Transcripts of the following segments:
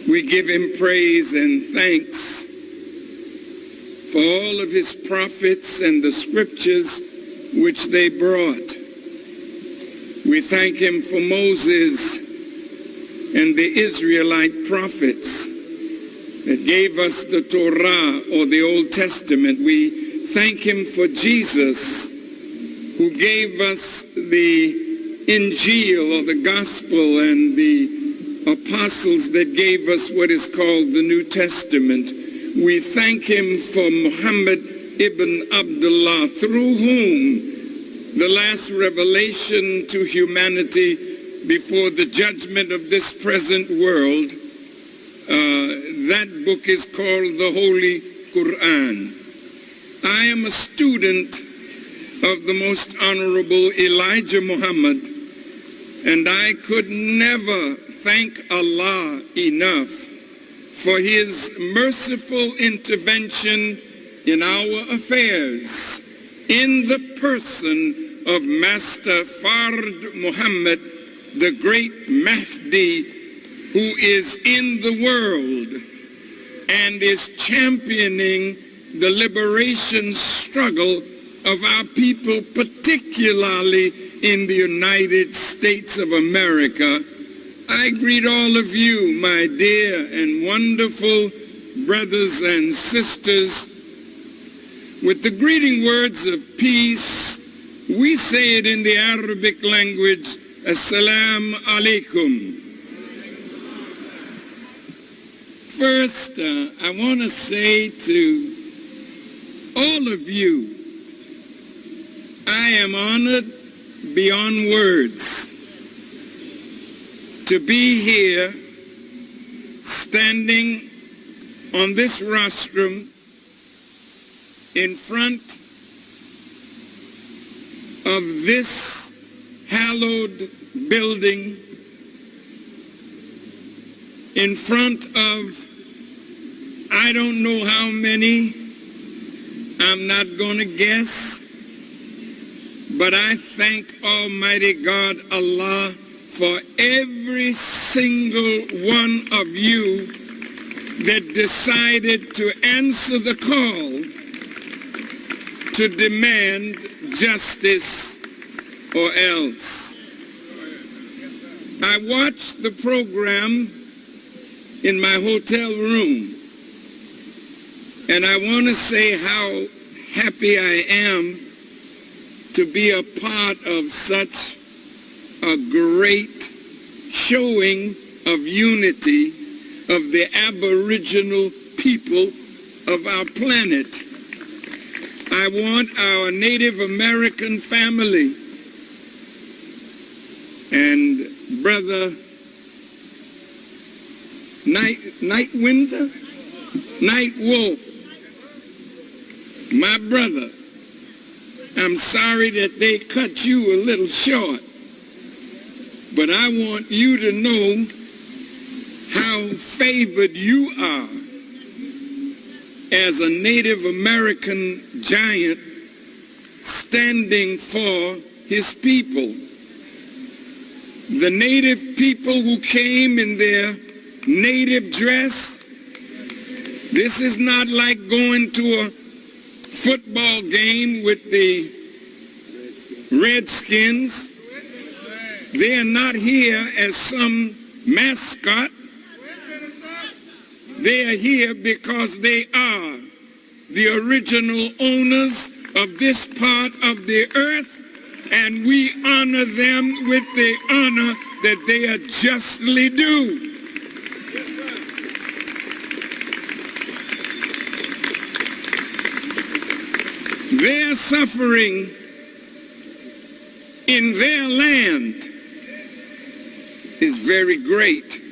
We give him praise and thanks for all of his prophets and the scriptures which they brought. We thank him for Moses and the Israelite prophets that gave us the Torah, or the Old Testament. We thank him for Jesus, who gave us the Injil, or the Gospel, and the apostles that gave us what is called the New Testament. We thank him for Muhammad ibn Abdullah, through whom the last revelation to humanity before the judgment of this present world, that book is called the Holy Quran. I am a student of the most honorable Elijah Muhammad, and I could never thank Allah enough for his merciful intervention in our affairs, in the person of Master Fard Muhammad, the great Mahdi, who is in the world and is championing the liberation struggle of our people, particularly in the United States of America. I greet all of you, my dear and wonderful brothers and sisters, with the greeting words of peace. We say it in the Arabic language, Assalamu alaikum. First, I want to say to all of you, I am honored beyond words to be here standing on this rostrum in front of this hallowed building, in front of I don't know how many, I'm not going to guess, but I thank Almighty God, Allah, for every single one of you that decided to answer the call to demand justice or else. I watched the program in my hotel room, and I want to say how happy I am to be a part of such a great showing of unity of the Aboriginal people of our planet. I want our Native American family and Brother Night Wolf, my brother, I'm sorry that they cut you a little short, but I want you to know how favored you are as a Native American giant standing for his people. The native people who came in their native dress, this is not like going to a football game with the Redskins. They are not here as some mascot. They are here because they are the original owners of this part of the earth, and we honor them with the honor that they are justly due. Their suffering in their land is very great.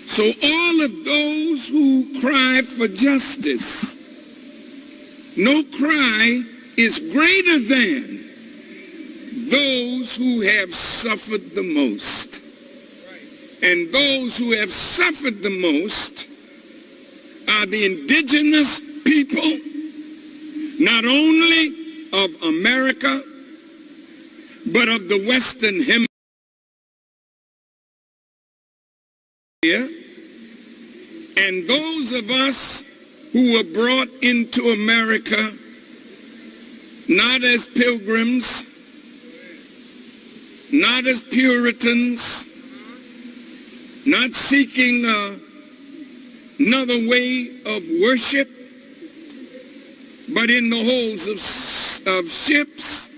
So all of those who cry for justice, no cry is greater than those who have suffered the most. And those who have suffered the most are the indigenous people, not only of America, but of the Western Hemisphere. here, and those of us who were brought into America not as pilgrims, not as Puritans, not seeking another way of worship, but in the holds of ships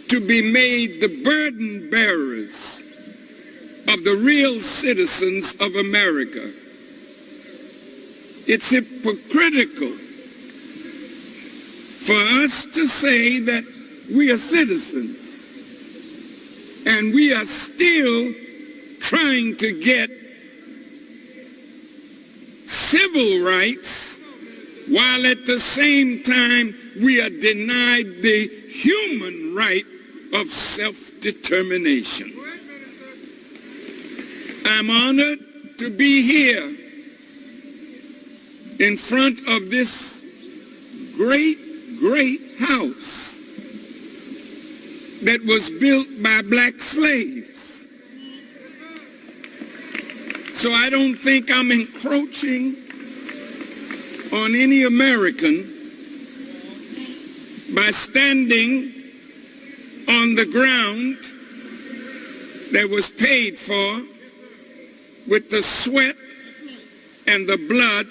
to be made the burden bearers of the real citizens of America. It's hypocritical for us to say that we are citizens and we are still trying to get civil rights while at the same time we are denied the human right of self-determination. I'm honored to be here in front of this great house that was built by black slaves. So I don't think I'm encroaching on any American by standing on the ground that was paid for with the sweat and the blood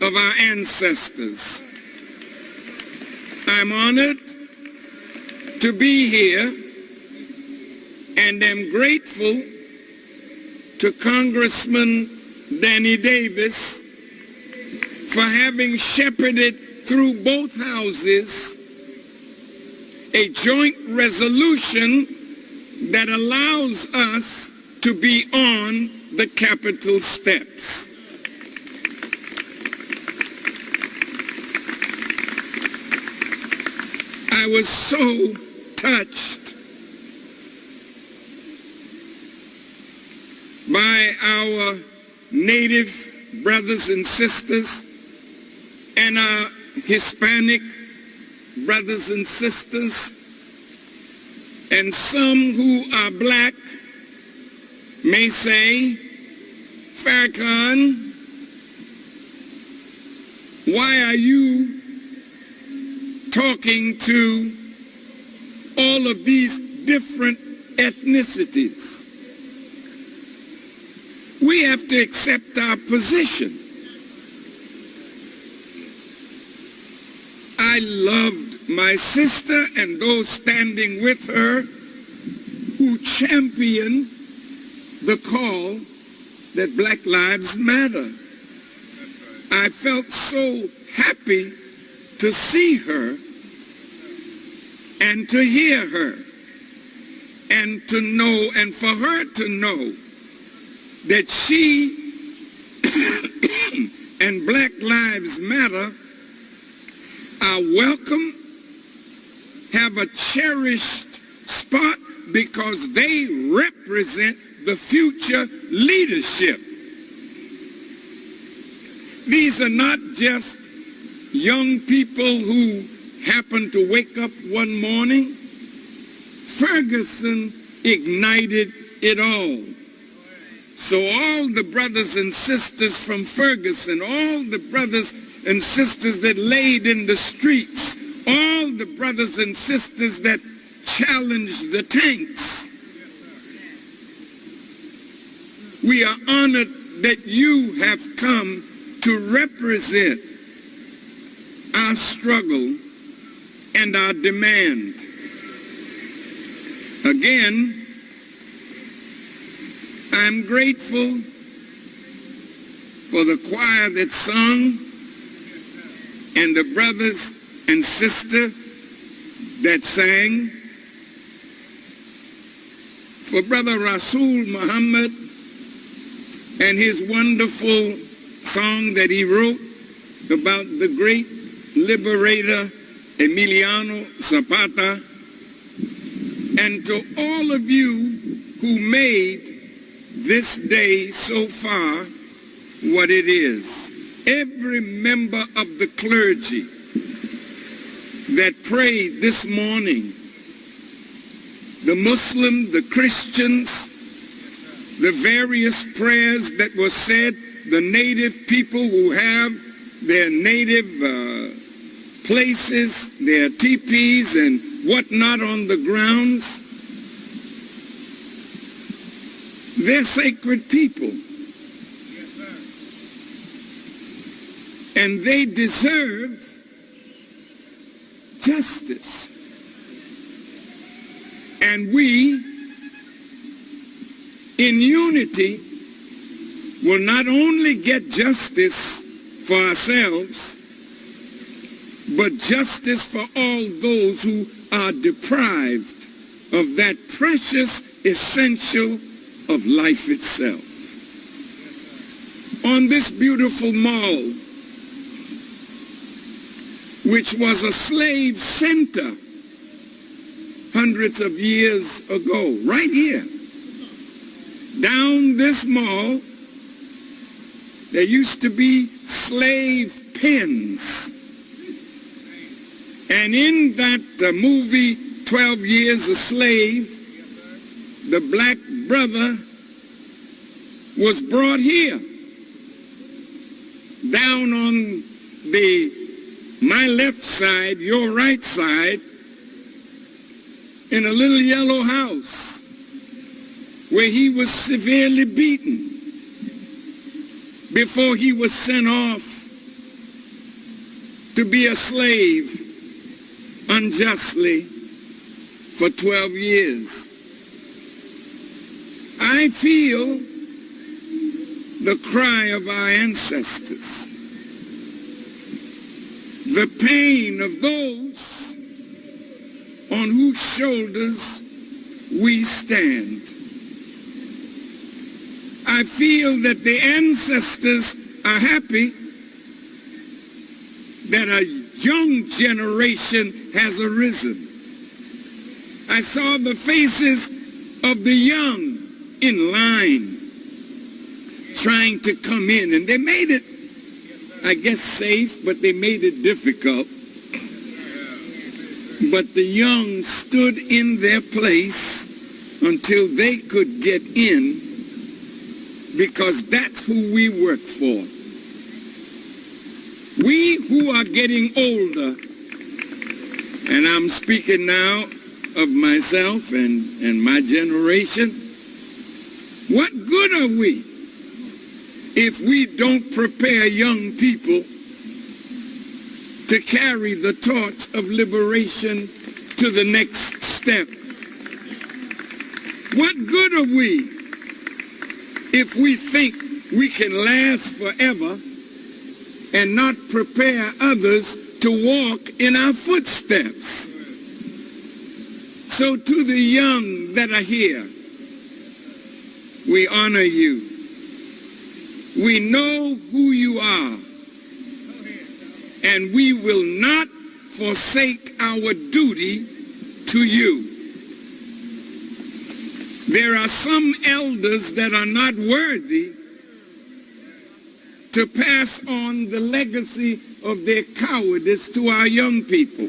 of our ancestors. I'm honored to be here and am grateful to Congressman Danny Davis for having shepherded through both houses a joint resolution that allows us to be on the Capitol steps. I was so touched by our native brothers and sisters and our Hispanic brothers and sisters, and some who are black may say, Farrakhan, why are you talking to all of these different ethnicities? We have to accept our position. I loved my sister and those standing with her who championed the call that Black Lives Matter. I felt so happy to see her and to hear her and to know, and for her to know that she and Black Lives Matter are welcome, have a cherished spot because they represent the future leadership. These are not just young people who happen to wake up one morning. Ferguson ignited it all. So all the brothers and sisters from Ferguson, all the brothers and sisters that laid in the streets, all the brothers and sisters that challenged the tanks, we are honored that you have come to represent our struggle and our demand. Again, I'm grateful for the choir that sung and the brothers and sisters that sang, for Brother Rasul Muhammad and his wonderful song that he wrote about the great liberator Emiliano Zapata, and to all of you who made this day so far what it is. Every member of the clergy that prayed this morning, the Muslim, the Christians, the various prayers that were said, the native people who have their native places, their teepees and whatnot on the grounds. They're sacred people. Yes, sir. And they deserve justice. And we, in unity, will not only get justice for ourselves, but justice for all those who are deprived of that precious essential of life itself. On this beautiful mall, which was a slave center hundreds of years ago, right here, down this mall, there used to be slave pens. And in that movie, 12 Years a Slave, the black brother was brought here, down on my left side, your right side, in a little yellow house where he was severely beaten before he was sent off to be a slave unjustly for 12 years. I feel the cry of our ancestors, the pain of those on whose shoulders we stand. I feel that the ancestors are happy that a young generation has arisen. I saw the faces of the young in line trying to come in, and they made it, I guess, safe, but they made it difficult. But the young stood in their place until they could get in, because that's who we work for. We who are getting older, and I'm speaking now of myself and my generation, what good are we if we don't prepare young people to carry the torch of liberation to the next step? What good are we if we think we can last forever and not prepare others to walk in our footsteps? So to the young that are here, we honor you. We know who you are, and we will not forsake our duty to you. There are some elders that are not worthy to pass on the legacy of their cowardice to our young people.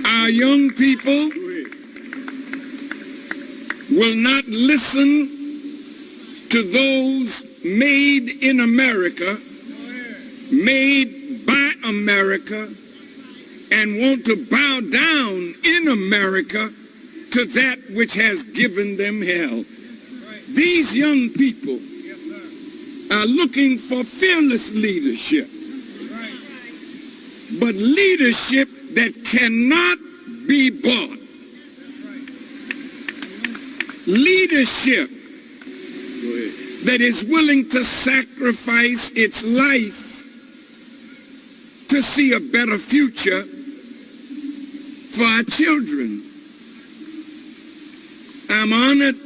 Our young people will not listen to those made in America, made by America, and want to bow down in America to that which has given them hell. These young people are looking for fearless leadership, but leadership that cannot be bought. Leadership that is willing to sacrifice its life to see a better future for our children. I'm honored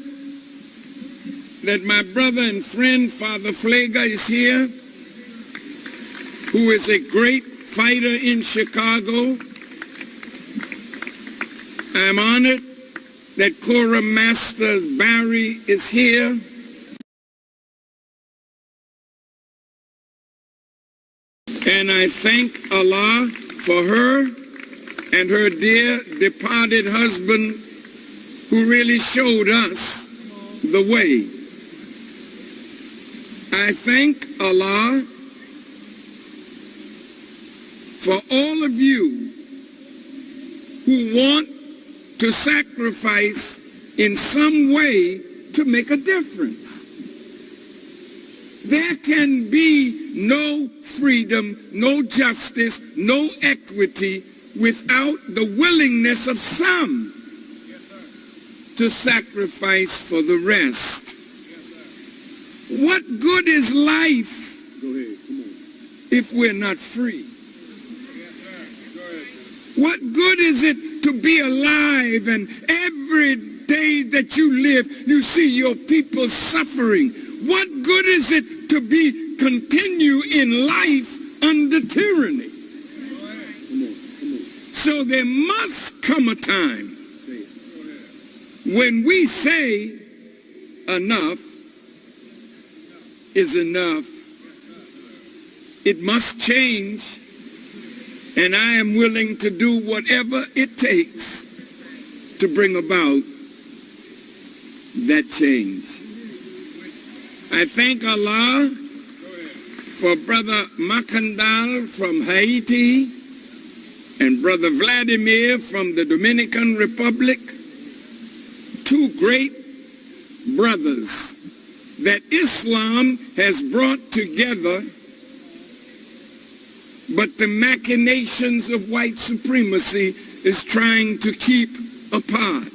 that my brother and friend, Father Pfleger, is here, who is a great fighter in Chicago. I'm honored that Quorum Master Barry is here. And I thank Allah for her and her dear departed husband, who really showed us the way. I thank Allah for all of you who want to sacrifice in some way to make a difference. There can be no freedom, no justice, no equity without the willingness of some to sacrifice for the rest. What good is life if we're not free? What good is it to be alive and every day that you live, you see your people suffering? What good is it to continue in life under tyranny? So there must come a time when we say enough is enough. It must change, and I am willing to do whatever it takes to bring about that change. I thank Allah for Brother Makandal from Haiti and Brother Vladimir from the Dominican Republic, two great brothers that Islam has brought together, but the machinations of white supremacy is trying to keep apart.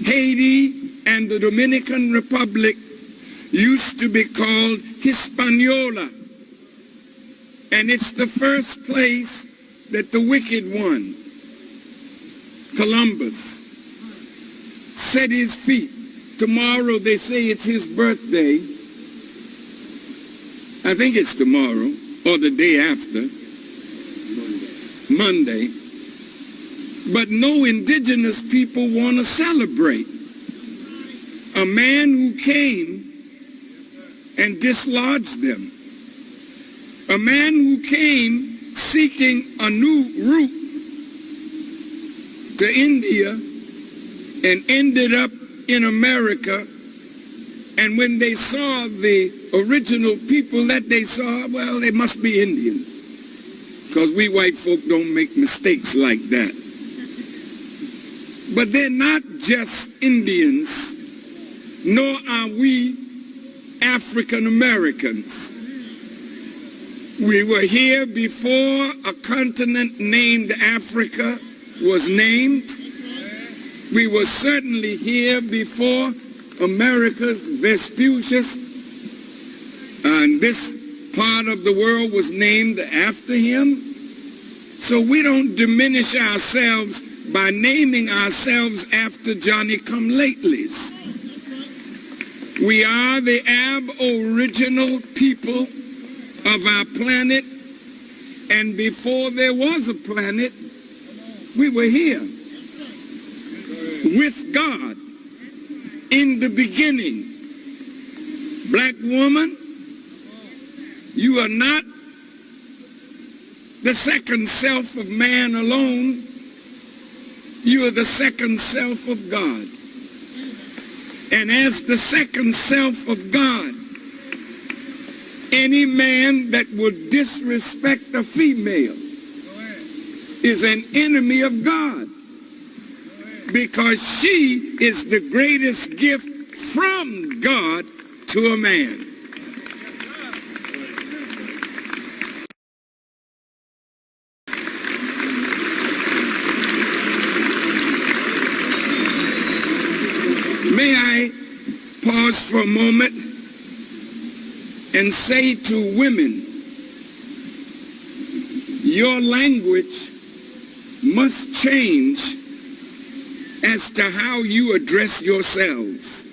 Haiti and the Dominican Republic used to be called Hispaniola, and it's the first place that the wicked one, Columbus, set his feet. Tomorrow they say it's his birthday. I think it's tomorrow or the day after, Monday. But no indigenous people want to celebrate a man who came and dislodged them. A man who came seeking a new route to India and ended up in America. And when they saw the original people that they saw, well, they must be Indians, because we white folk don't make mistakes like that. But they're not just Indians, nor are we African Americans. We were here before a continent named Africa was named. We were certainly here before America's Vespucius, and this part of the world was named after him. So we don't diminish ourselves by naming ourselves after Johnny-come-latelys. We are the aboriginal people of our planet, and before there was a planet, we were here with God in the beginning. Black woman, you are not the second self of man alone. You are the second self of God. And as the second self of God, any man that would disrespect a female is an enemy of God, because she is the greatest gift from God to a man. May I pause for a moment and say to women, your language must change as to how you address yourselves.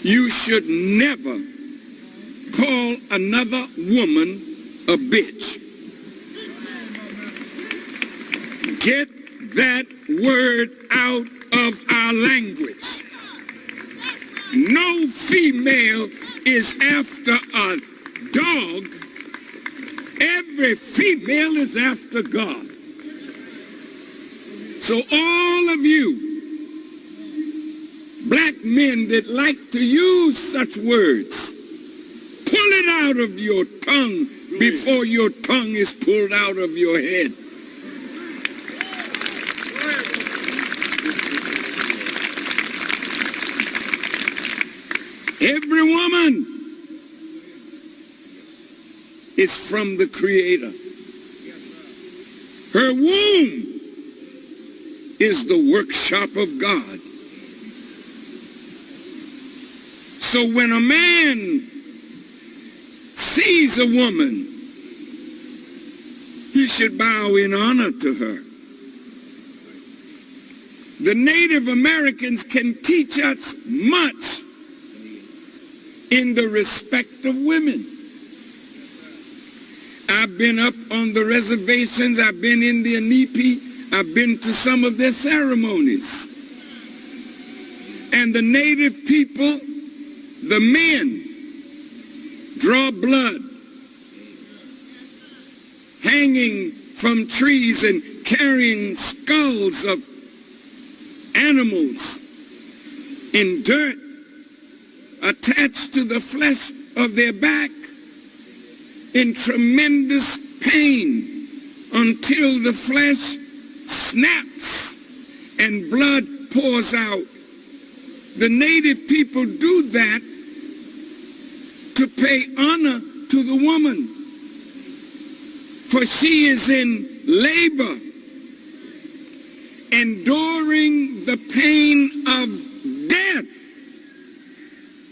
You should never call another woman a bitch. Get that word out of our language. No female is after a dog. Every female is after God. So all of you black men that like to use such words, pull it out of your tongue before your tongue is pulled out of your head. Every woman is from the Creator. Her womb is the workshop of God. So when a man sees a woman, he should bow in honor to her. The Native Americans can teach us much in the respect of women. I've been up on the reservations, I've been in the Anipi, I've been to some of their ceremonies. And the native people, the men, draw blood, hanging from trees and carrying skulls of animals in dirt attached to the flesh of their back in tremendous pain until the flesh snaps and blood pours out. The native people do that to pay honor to the woman, for she is in labor, enduring the pain of death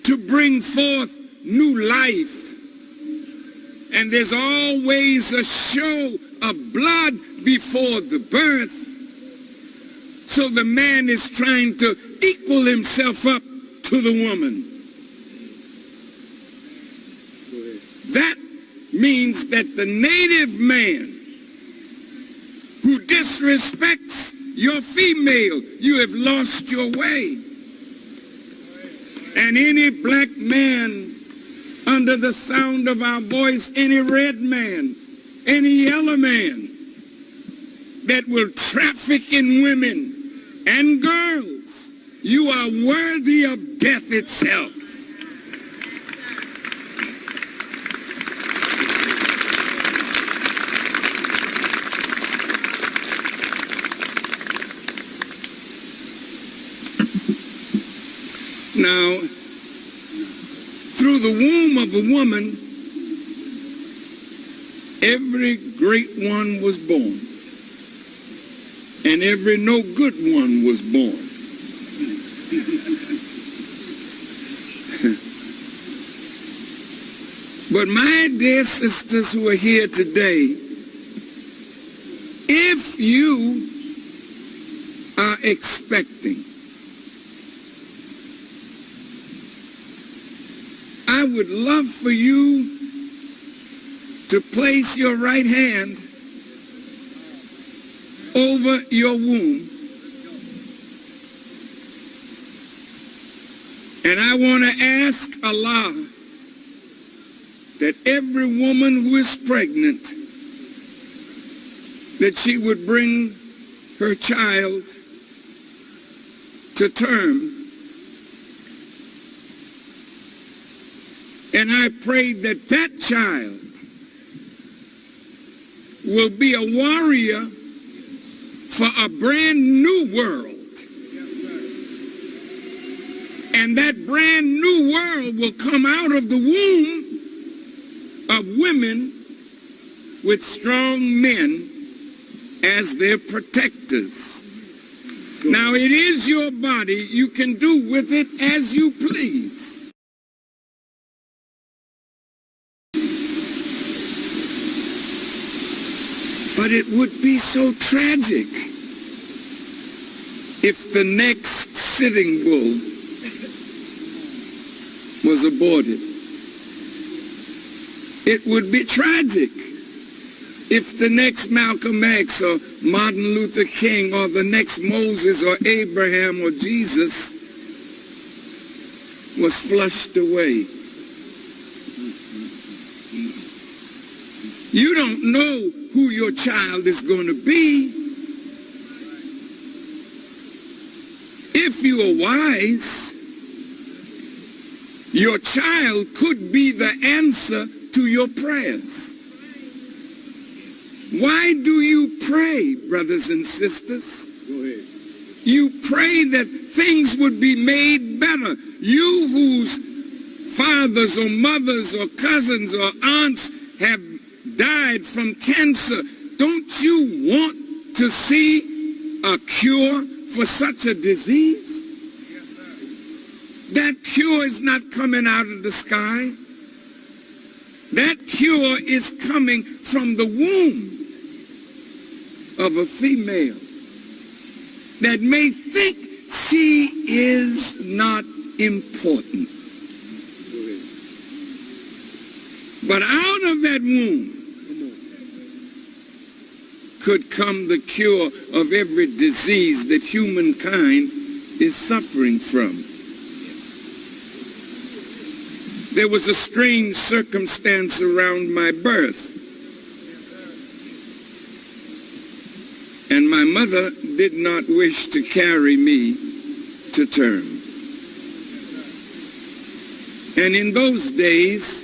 to bring forth new life. And there's always a show of blood before the birth. So the man is trying to equal himself up to the woman. That means that the native man who disrespects your female, you have lost your way. And any black man under the sound of our voice, any red man, any yellow man that will traffic in women and girls, you are worthy of death itself. Now, through the womb of a woman, every great one was born, and every no good one was born. But my dear sisters who are here today, if you are expecting, I would love for you to place your right hand over your womb. And I want to ask Allah that every woman who is pregnant, that she would bring her child to term. And I pray that that child will be a warrior for a brand new world. And that brand new world will come out of the womb of women with strong men as their protectors. Now, it is your body. You can do with it as you please. But it would be so tragic if the next Sitting Bull was aborted. It would be tragic if the next Malcolm X or Martin Luther King or the next Moses or Abraham or Jesus was flushed away. You don't know who your child is going to be. If you are wise, your child could be the answer to your prayers. Why do you pray, brothers and sisters? Go ahead. You pray that things would be made better. You whose fathers or mothers or cousins or aunts have died from cancer, don't you want to see a cure for such a disease? That cure is not coming out of the sky. That cure is coming from the womb of a female that may think she is not important. But out of that womb could come the cure of every disease that humankind is suffering from. There was a strange circumstance around my birth. And my mother did not wish to carry me to term. And in those days,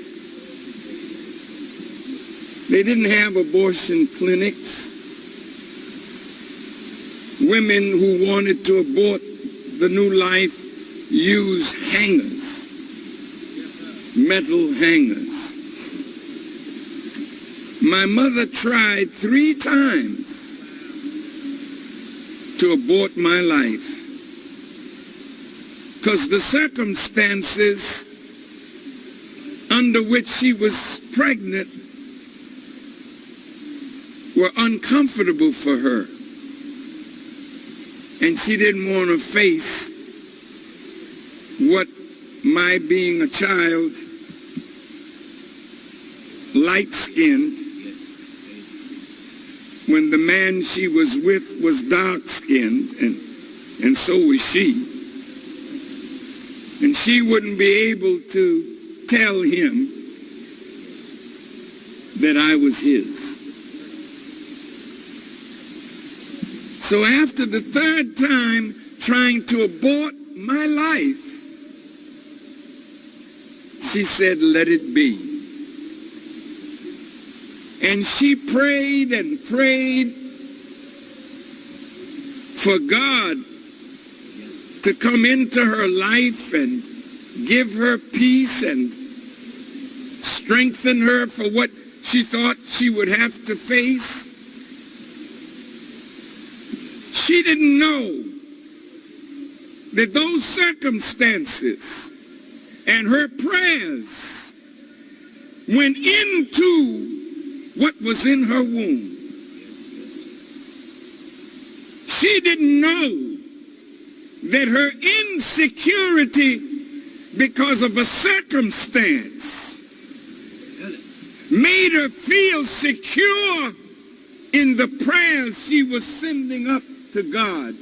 they didn't have abortion clinics. Women who wanted to abort the new life used hangers, metal hangers. My mother tried 3 times to abort my life because the circumstances under which she was pregnant were uncomfortable for her. And she didn't want to face what my being a child, light-skinned, when the man she was with was dark-skinned, and so was she. And she wouldn't be able to tell him that I was his. So after the 3rd time trying to abort my life, she said, "Let it be." And she prayed and prayed for God to come into her life and give her peace and strengthen her for what she thought she would have to face. She didn't know that those circumstances and her prayers went into what was in her womb. She didn't know that her insecurity because of a circumstance made her feel secure in the prayers she was sending up to God.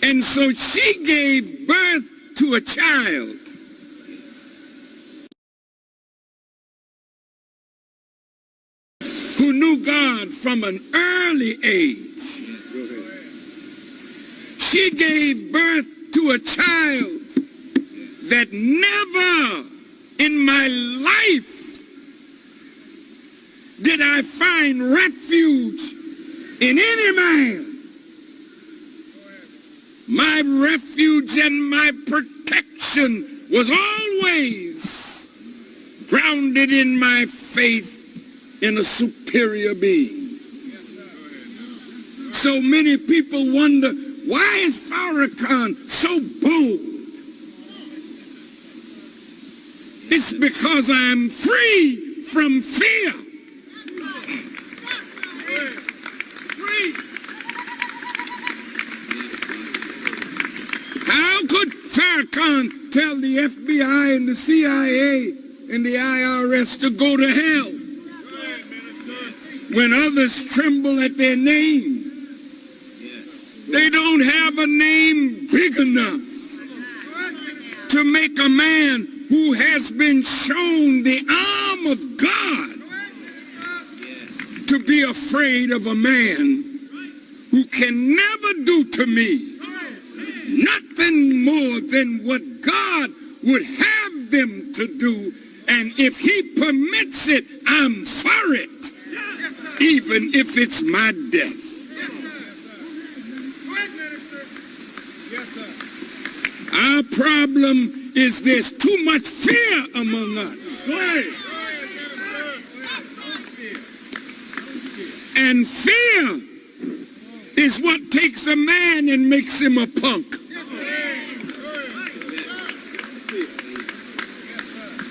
And so she gave birth to a child who knew God from an early age. She gave birth to a child that never in my life did I find refuge in any man. My refuge and my protection was always grounded in my faith in a superior being. So many people wonder, why is Farrakhan so bold? It's because I'm free from fear. How could Farrakhan tell the FBI and the CIA and the IRS to go to hell when others tremble at their name? They don't have a name big enough to make a man who has been shown the arm of God to be afraid of a man who can never do to me nothing more than what God would have them to do. And if he permits it, I'm for it, even if it's my death. Our problem is there's too much fear among us. And fear is what takes a man and makes him a punk.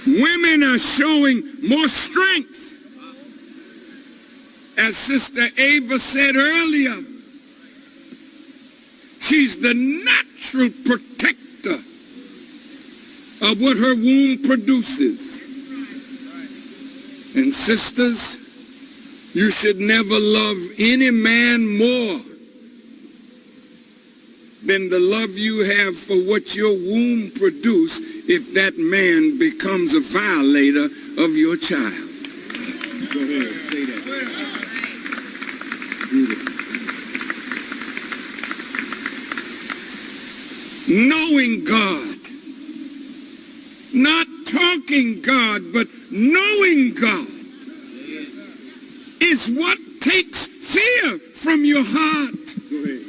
Women are showing more strength. As Sister Ava said earlier, she's the natural protector of what her womb produces. And sisters, you should never love any man more than the love you have for what your womb produced if that man becomes a violator of your child. Go ahead, say that. Knowing God, not talking God, but knowing God is what takes fear from your heart. Go ahead.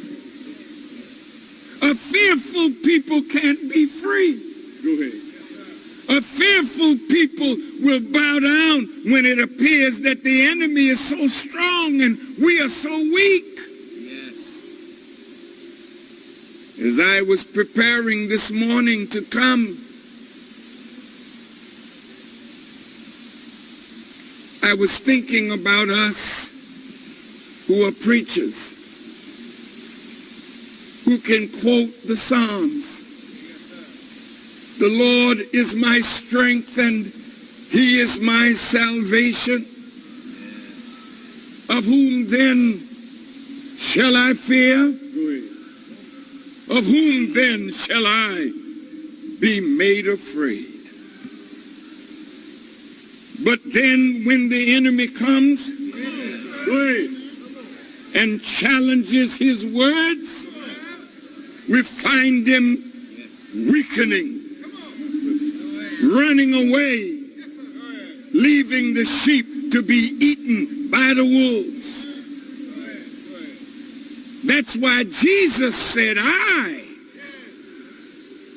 A fearful people can't be free. Go ahead. A fearful people will bow down when it appears that the enemy is so strong and we are so weak. As I was preparing this morning to come, I was thinking about us who are preachers, who can quote the Psalms. The Lord is my strength and he is my salvation. Of whom then shall I fear? Of whom then shall I be made afraid? But then when the enemy comes and challenges his words, we find him weakening, running away, leaving the sheep to be eaten by the wolves. That's why Jesus said, I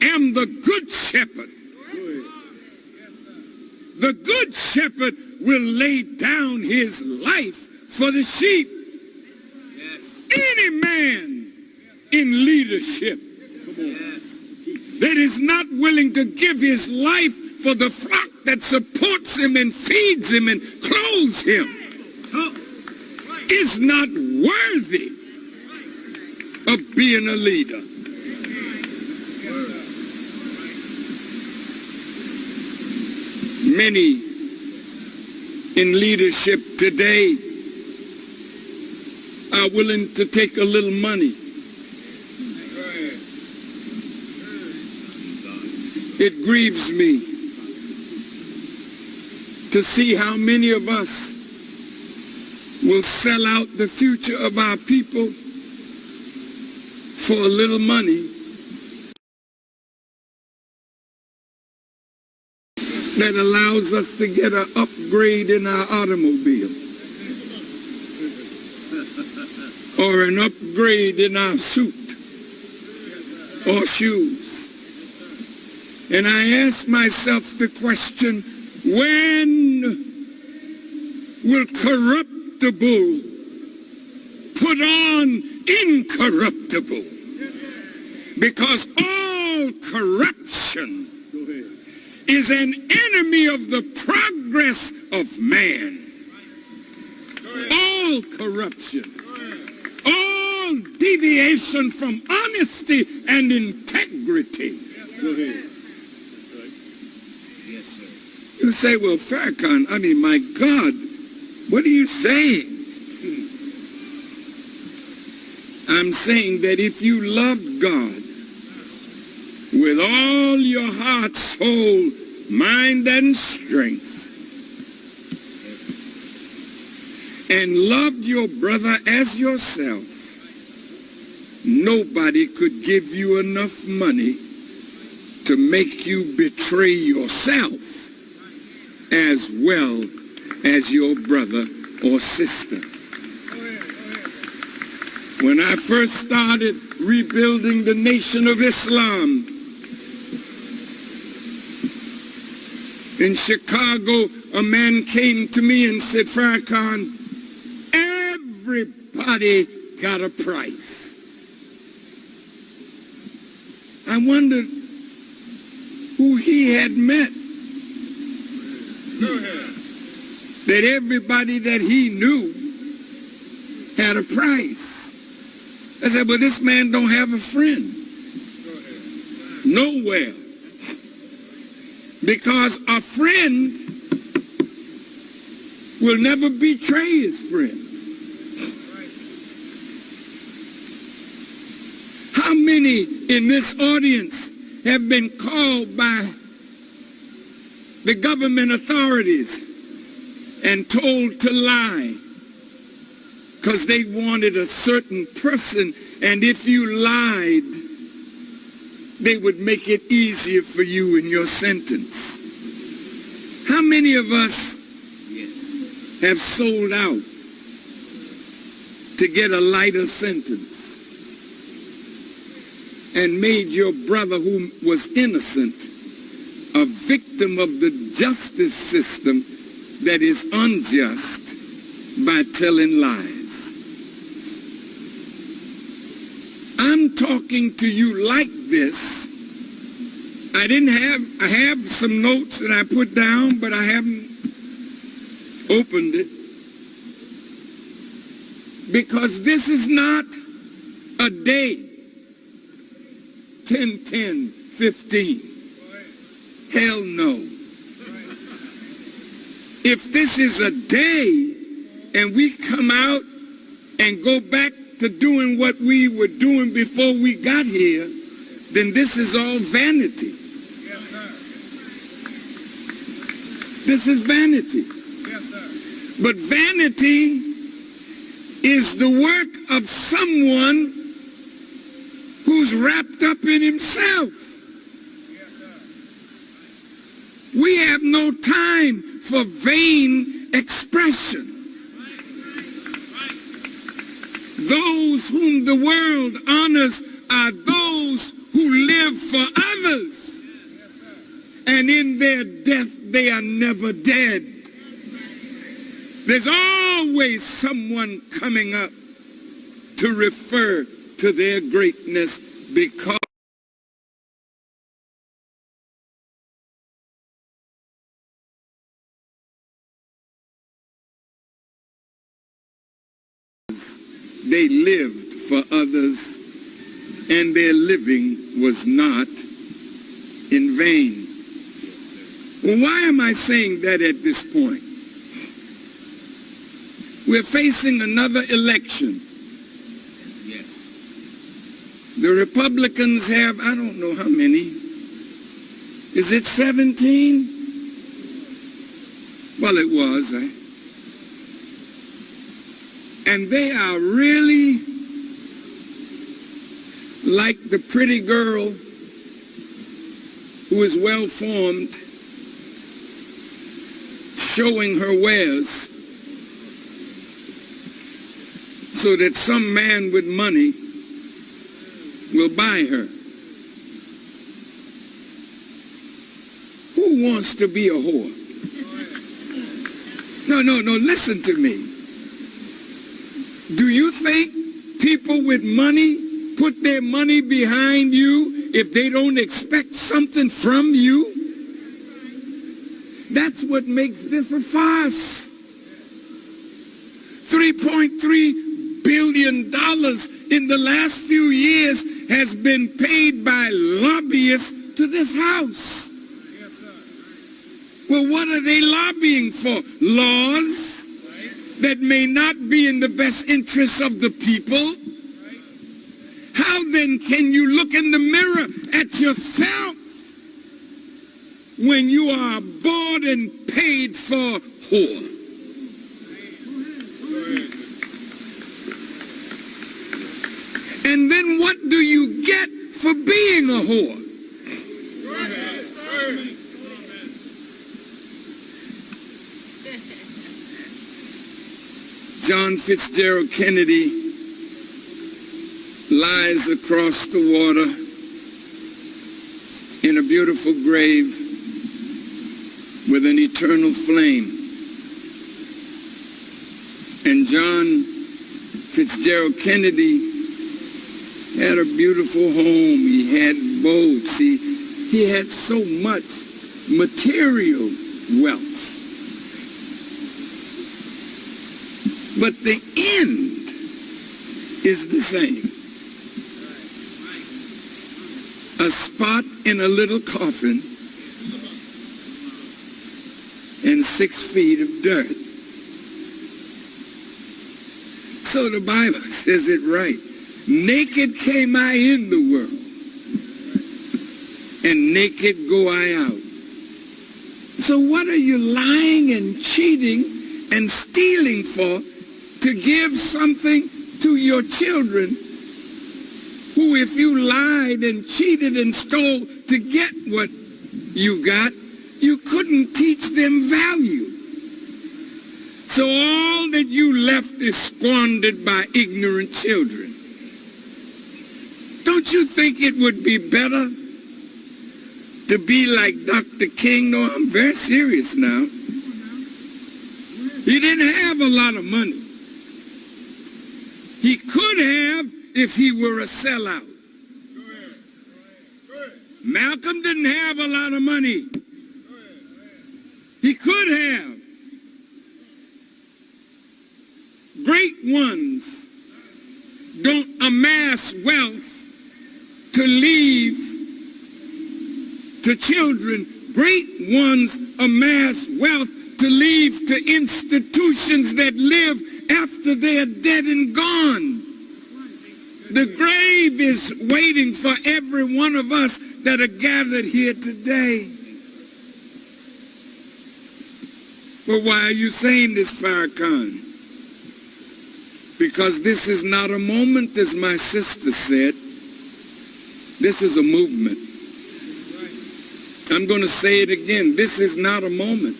am the good shepherd. The good shepherd will lay down his life for the sheep. Any man in leadership that is not willing to give his life for the flock that supports him and feeds him and clothes him is not worthy of being a leader. Many in leadership today are willing to take a little money. It grieves me to see how many of us will sell out the future of our people for a little money that allows us to get an upgrade in our automobile or an upgrade in our suit or shoes. And I ask myself the question, when will corruptible put on incorruptible? Because all corruption is an enemy of the progress of man. All corruption, all deviation from honesty and integrity. You say, well, Farrakhan, I mean, my God, what are you saying? I'm saying that if you love God with all your heart, soul, mind, and strength, and loved your brother as yourself, nobody could give you enough money to make you betray yourself as well as your brother or sister. When I first started rebuilding the Nation of Islam in Chicago, a man came to me and said, Farrakhan, everybody got a price. I wondered who he had met. That everybody that he knew had a price. I said, but this man don't have a friend. Nowhere. Because a friend will never betray his friend. How many in this audience have been called by the government authorities and told to lie because they wanted a certain person, and if you lied, they would make it easier for you in your sentence? How many of us have sold out to get a lighter sentence and made your brother who was innocent a victim of the justice system that is unjust by telling lies? I'm talking to you like this. I have some notes that I put down, but I haven't opened it. Because this is not a day, 10, 10, 15. Hell no. If this is a day and we come out and go back to doing what we were doing before we got here, then this is all vanity. Yes, sir. This is vanity. Yes, sir. But vanity is the work of someone who's wrapped up in himself. Yes, sir. We have no time for vain expression. Those whom the world honors are those who live for others. And in their death, they are never dead. There's always someone coming up to refer to their greatness because they lived for others, and their living was not in vain. Well, why am I saying that at this point? We're facing another election. Yes. The Republicans have, I don't know how many. Is it 17? Well, it was. And they are really like the pretty girl who is well-formed, showing her wares so that some man with money will buy her. Who wants to be a whore? No, listen to me. Do you think people with money put their money behind you if they don't expect something from you? That's what makes this a farce. $3.3 billion in the last few years has been paid by lobbyists to this house. Yes, sir. Well, what are they lobbying for? Laws that may not be in the best interests of the people? How then can you look in the mirror at yourself when you are bought and paid for whore? And then being a whore. John Fitzgerald Kennedy lies across the water in a beautiful grave with an eternal flame. And John Fitzgerald Kennedy had a beautiful home. He had boats. He had so much material wealth. But the end is the same. A spot in a little coffin and 6 feet of dirt. So the Bible says it right. Naked came I in the world, and naked go I out. So what are you lying and cheating and stealing for, to give something to your children who, if you lied and cheated and stole to get what you got, you couldn't teach them value? So all that you left is squandered by ignorant children. Don't you think it would be better to be like Dr. King? No, I'm very serious now. He didn't have a lot of money. He could have if he were a sellout. Malcolm didn't have a lot of money. He could have. Great ones don't amass wealth to leave to children. Great ones amass wealth to leave to institutions that live after they're dead and gone. The grave is waiting for every one of us that are gathered here today. But why are you saying this, Farrakhan? Because this is not a moment, as my sister said. This is a movement. I'm going to say it again. This is not a moment.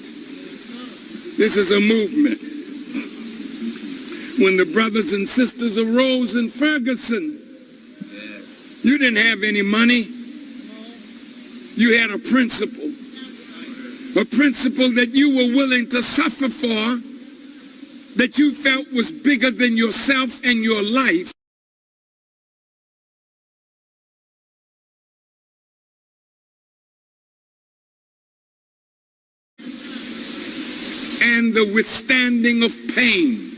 This is a movement. When the brothers and sisters arose in Ferguson, you didn't have any money. You had a principle that you were willing to suffer for, that you felt was bigger than yourself and your life. And the withstanding of pain.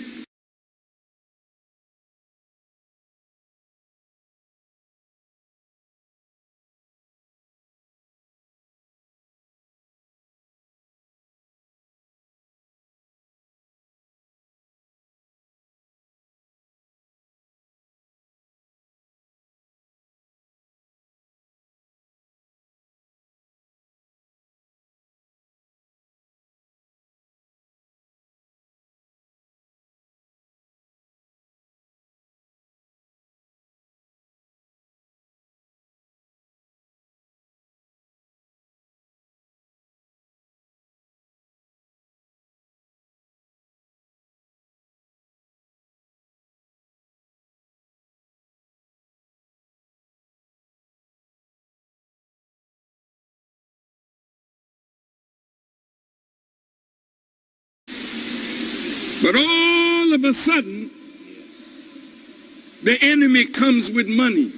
But all of a sudden, the enemy comes with money.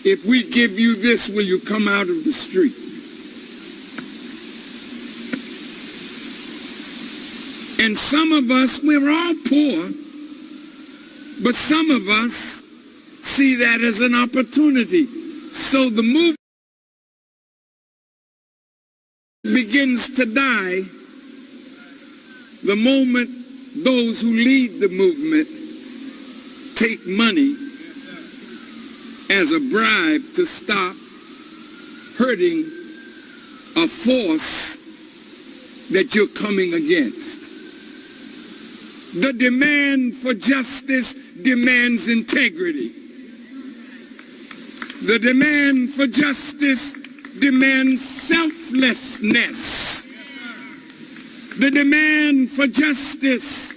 If we give you this, will you come out of the street? And some of us, we're all poor, but some of us see that as an opportunity. So the movement begins to die the moment those who lead the movement take money as a bribe to stop hurting a force that you're coming against. The demand for justice demands integrity. The demand for justice demands selflessness. The demand for justice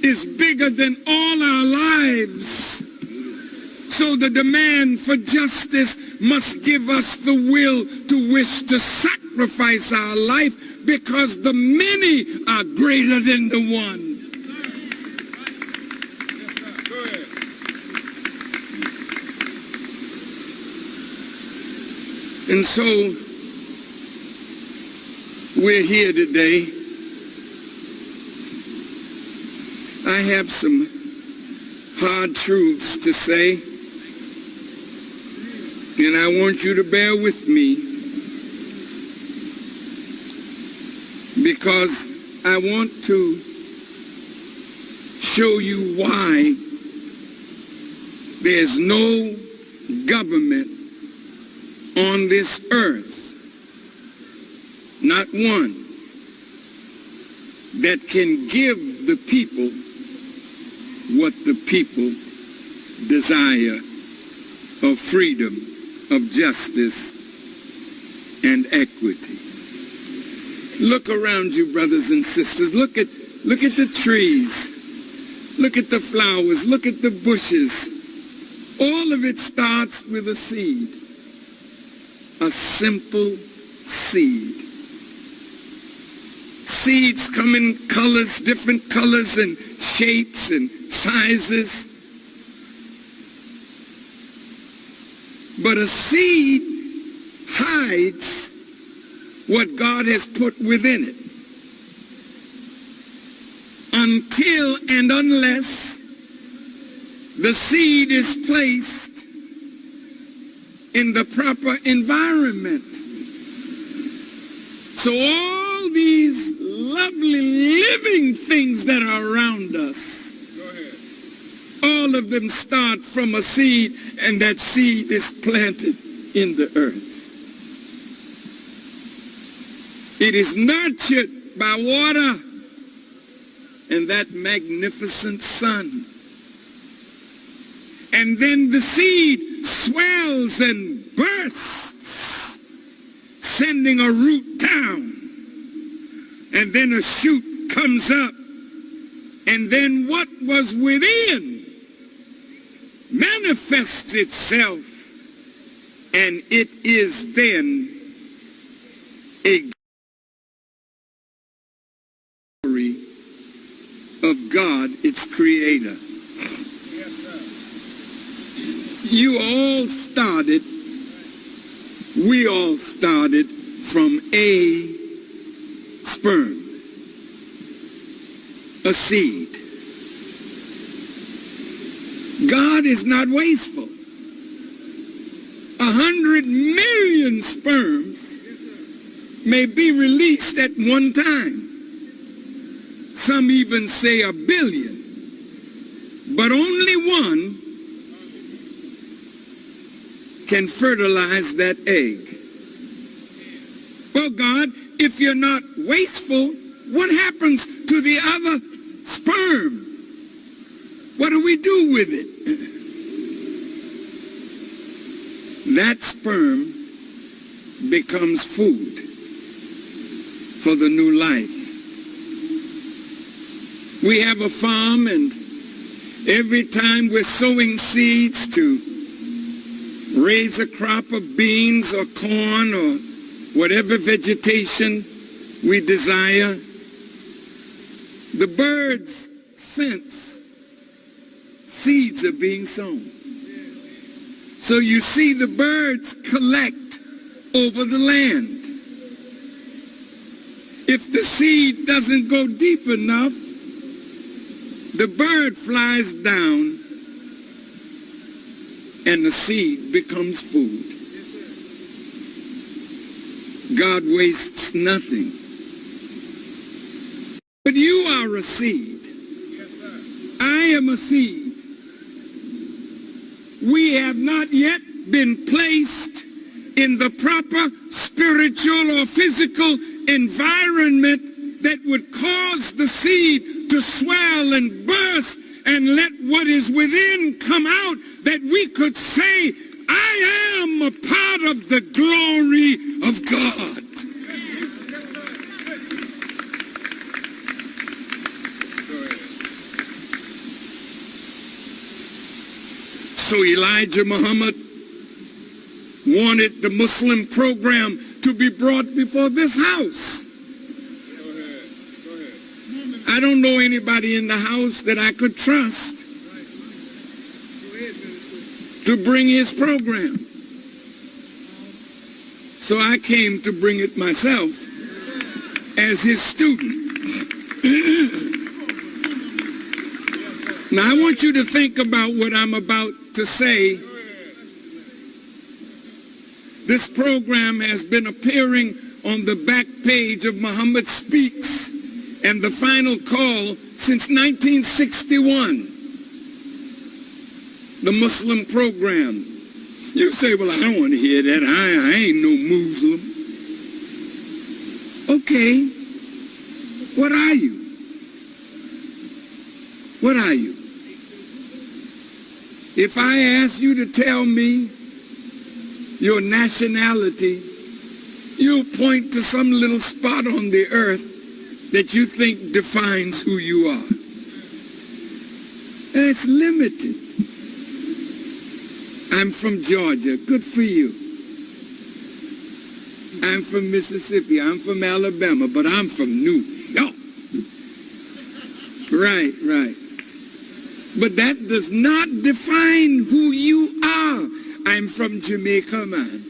is bigger than all our lives. So the demand for justice must give us the will to wish to sacrifice our life, because the many are greater than the one. And so we're here today. I have some hard truths to say, and I want you to bear with me, because I want to show you why there's no government on this earth, not one, that can give the people what the people desire of freedom, of justice, and equity. Look around you, brothers and sisters. Look at the trees. Look at the flowers. Look at the bushes. All of it starts with a seed. A simple seed. Seeds come in colors, different colors and shapes and sizes. But a seed hides what God has put within it, until and unless the seed is placed in the proper environment. So all these lovely living things that are around us, all of them start from a seed, and that seed is planted in the earth. It is nurtured by water and that magnificent sun. And then the seed swells and bursts, sending a root down. And then a shoot comes up. And then what was within manifests itself. And it is then a glory of God, its creator. We all started from a sperm, a seed. God is not wasteful. 100 million sperms may be released at one time. Some even say 1 billion. But only one can fertilize that egg. Well, God, if you're not wasteful, what happens to the other sperm? What do we do with it? That sperm becomes food for the new life. We have a farm, and every time we're sowing seeds to raise a crop of beans or corn or whatever vegetation we desire, the birds sense seeds are being sown. So you see the birds collect over the land. If the seed doesn't go deep enough, the bird flies down and the seed becomes food. God wastes nothing. But you are a seed. I am a seed. We have not yet been placed in the proper spiritual or physical environment that would cause the seed to swell and burst and let what is within come out, that we could say, I a part of the glory of God. So Elijah Muhammad wanted the Muslim program to be brought before this house. I don't know anybody in the house that I could trust to bring his program. So I came to bring it myself as his student. Now I want you to think about what I'm about to say. This program has been appearing on the back page of Muhammad Speaks and the Final Call since 1961. The Muslim program. You say, well, I don't want to hear that. I ain't no Muslim. Okay. What are you? What are you? If I ask you to tell me your nationality, you'll point to some little spot on the earth that you think defines who you are. It's limited. I'm from Georgia. Good for you. I'm from Mississippi. I'm from Alabama, but I'm from New York. Right. But that does not define who you are. I'm from Jamaica, man.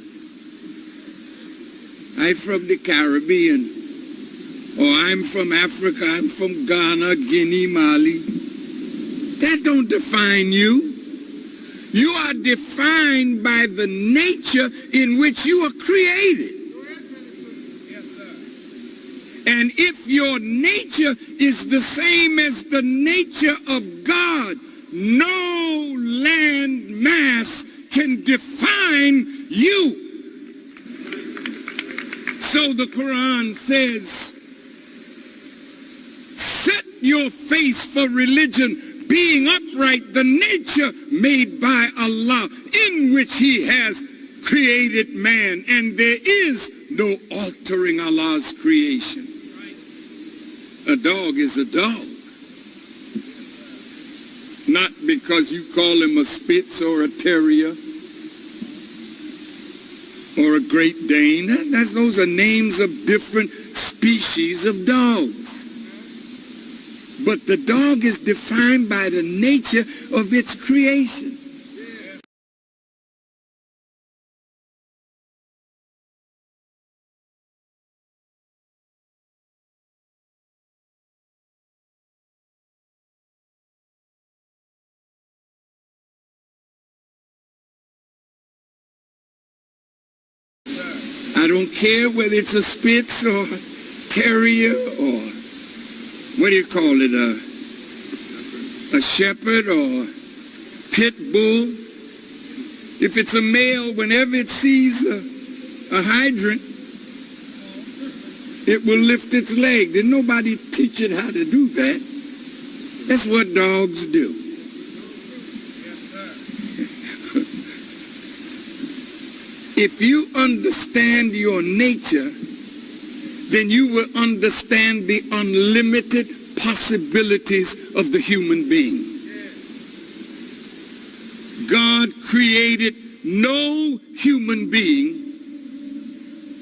I'm from the Caribbean. Or I'm from Africa. I'm from Ghana, Guinea, Mali. That don't define you. You are defined by the nature in which you are created. Yes, sir. And if your nature is the same as the nature of God, no land mass can define you. So the Quran says, set your face for religion, being upright, the nature made by Allah, in which he has created man, and there is no altering Allah's creation. A dog is a dog. Not because you call him a Spitz or a Terrier or a Great Dane. Those are names of different species of dogs. But the dog is defined by the nature of its creation. I don't care whether it's a Spitz or Terrier or what do you call it, a shepherd or pit bull. If it's a male, whenever it sees a hydrant, it will lift its leg. Did nobody teach it how to do that? That's what dogs do. Yes, sir. If you understand your nature, then you will understand the unlimited possibilities of the human being. God created no human being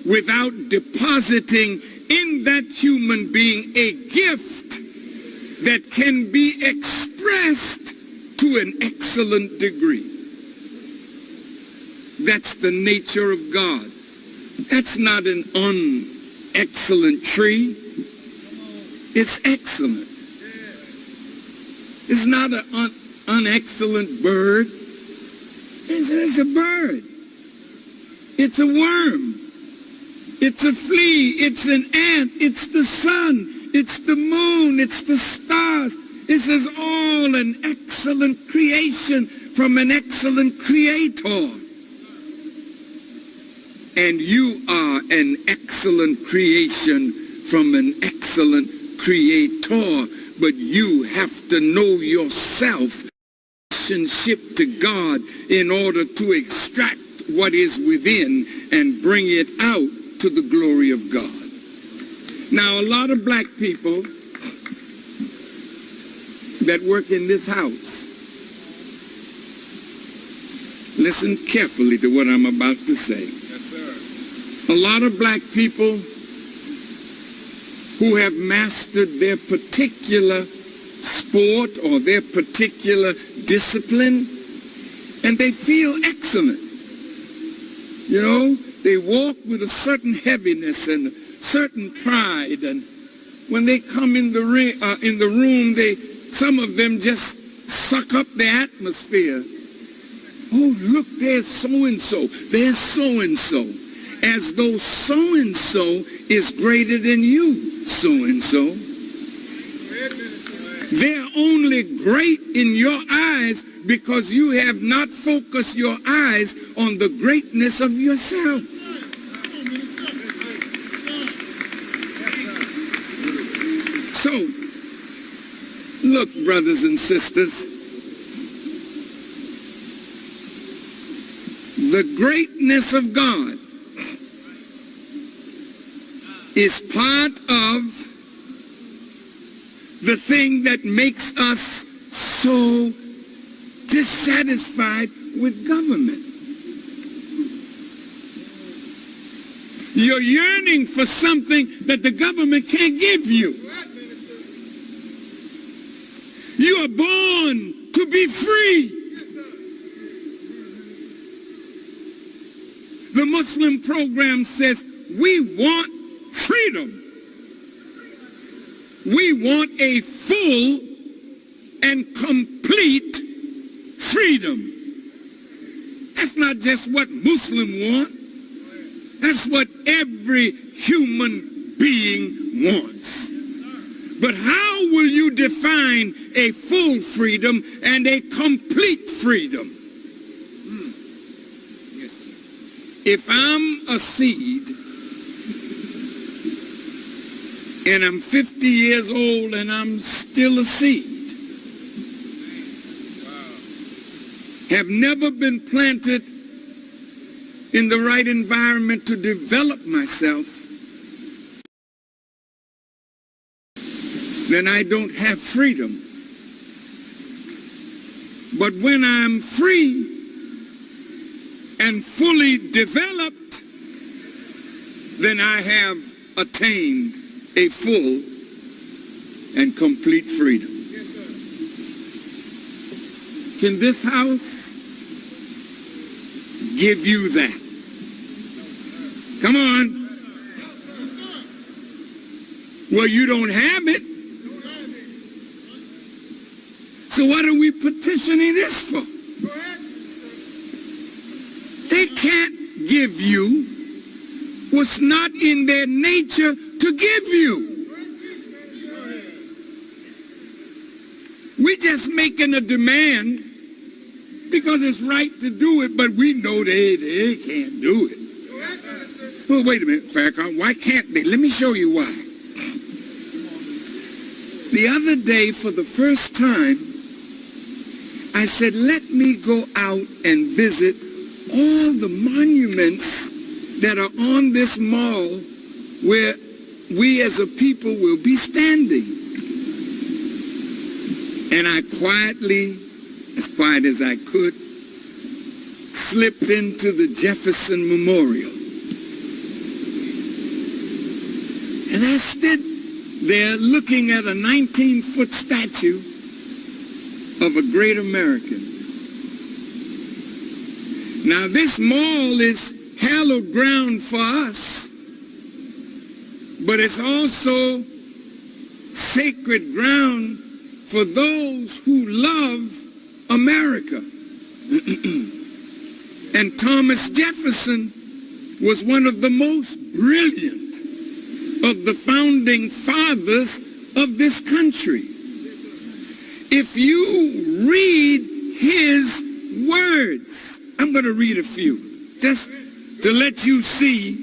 without depositing in that human being a gift that can be expressed to an excellent degree. That's the nature of God. That's not an excellent tree. It's excellent. It's not an unexcellent bird. It's a bird. It's a worm. It's a flea. It's an ant. It's the sun. It's the moon. It's the stars. This is all an excellent creation from an excellent creator. And you are an excellent creation from an excellent creator. But you have to know yourself, relationship to God, in order to extract what is within and bring it out to the glory of God. Now, a lot of black people that work in this house, listen carefully to what I'm about to say. Yes, sir. A lot of black people who have mastered their particular sport or their particular discipline, and they feel excellent. You know, they walk with a certain heaviness and a certain pride, and when they come in the room, some of them just suck up the atmosphere. Oh, look, there's so-and-so. There's so-and-so. As though so-and-so is greater than you, so-and-so. They're only great in your eyes because you have not focused your eyes on the greatness of yourself. So, look, brothers and sisters, the greatness of God is part of the thing that makes us so dissatisfied with government. You're yearning for something that the government can't give you. You are born to be free. The Muslim program says we want freedom. We want a full and complete freedom. That's not just what Muslims want. That's what every human being wants. But how will you define a full freedom and a complete freedom? If I'm a seed and I'm 50 years old and I'm still a seed, have never been planted in the right environment to develop myself, then I don't have freedom. But when I'm free and fully developed, then I have attained a full and complete freedom. Yes, sir. Can this house give you that? Come on. Well, you don't have it. So what are we petitioning this for? They can't give you what's not in their nature to give you. We're just making a demand because it's right to do it, but we know they can't do it. Well, wait a minute, Farrakhan, why can't they? Let me show you why. The other day, for the first time, I said, let me go out and visit all the monuments that are on this mall where we as a people will be standing. And I quietly, as quiet as I could, slipped into the Jefferson Memorial. And I stood there looking at a 19-foot statue of a great American. Now, this mall is hallowed ground for us, but it's also sacred ground for those who love America. And Thomas Jefferson was one of the most brilliant of the founding fathers of this country. If you read his words, I'm going to read a few, just to let you see